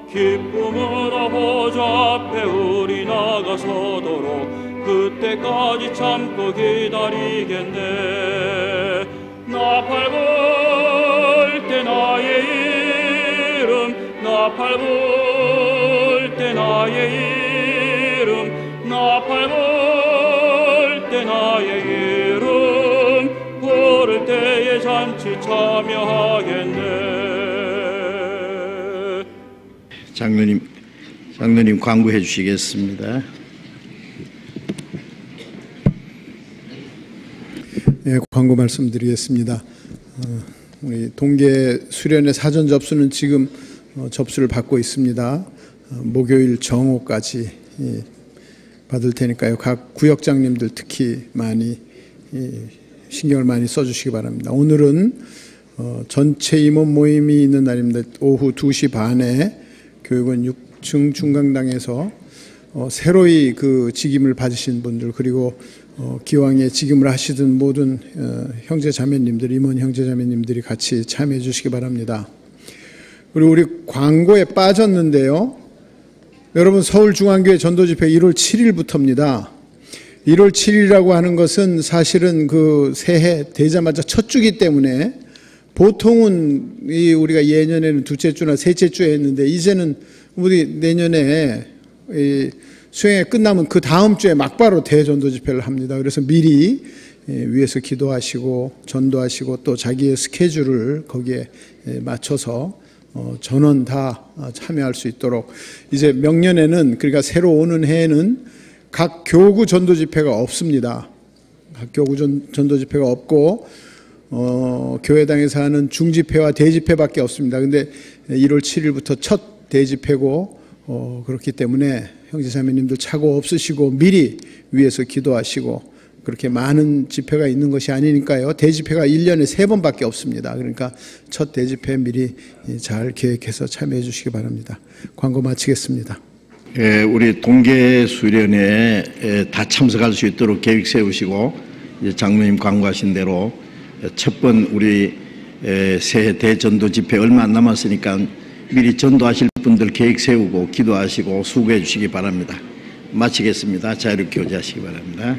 기쁨으로 보좌 앞에 우리 나가서도록 그때까지 참고 기다리겠네. 나 밟을 때 나의 이름, 나 밟을 때 나의 이름, 나 밟을 때 나의 이름, 부를 때에 잔치 참여하겠네. 장로님 광고해 주시겠습니다. 예, 광고 말씀드리겠습니다. 우리 동계 수련회 사전 접수는 지금 접수를 받고 있습니다. 목요일 정오까지 받을 테니까요. 각 구역장님들 특히 많이 신경을 많이 써주시기 바랍니다. 오늘은 전체 임원 모임이 있는 날입니다. 오후 2시 반에 교육원 6층 중강당에서 새로이 그 직임을 받으신 분들, 그리고 기왕에 직임을 하시던 모든 형제 자매님들, 임원 형제 자매님들이 같이 참여해 주시기 바랍니다. 그리고 우리 광고에 빠졌는데요. 여러분, 서울중앙교회 전도집회 1월 7일부터입니다. 1월 7일이라고 하는 것은 사실은 그 새해 되자마자 첫 주기 때문에 보통은 우리가 예년에는 둘째 주나 셋째 주에 했는데 이제는 우리 내년에 수행회 끝나면 그 다음 주에 막바로 대전도 집회를 합니다. 그래서 미리 위에서 기도하시고 전도하시고 또 자기의 스케줄을 거기에 맞춰서 전원 다 참여할 수 있도록, 이제 명년에는, 그러니까 새로 오는 해에는 각 교구 전도 집회가 없습니다. 각 교구 전도 집회가 없고 교회당에서 하는 중집회와 대집회밖에 없습니다. 근데 1월 7일부터 첫 대집회고 그렇기 때문에 형제자매님들 착오 없으시고 미리 위에서 기도하시고, 그렇게 많은 집회가 있는 것이 아니니까요. 대집회가 1년에 3번밖에 없습니다. 그러니까 첫 대집회 미리 잘 계획해서 참여해 주시기 바랍니다. 광고 마치겠습니다. 우리 동계 수련회에 다 참석할 수 있도록 계획 세우시고, 이제 장로님 광고하신 대로 첫 번 우리 새해 대전도 집회 얼마 안 남았으니까 미리 전도하실 분들 계획 세우고 기도하시고 수고해 주시기 바랍니다. 마치겠습니다. 자유롭게 교제하시기 바랍니다.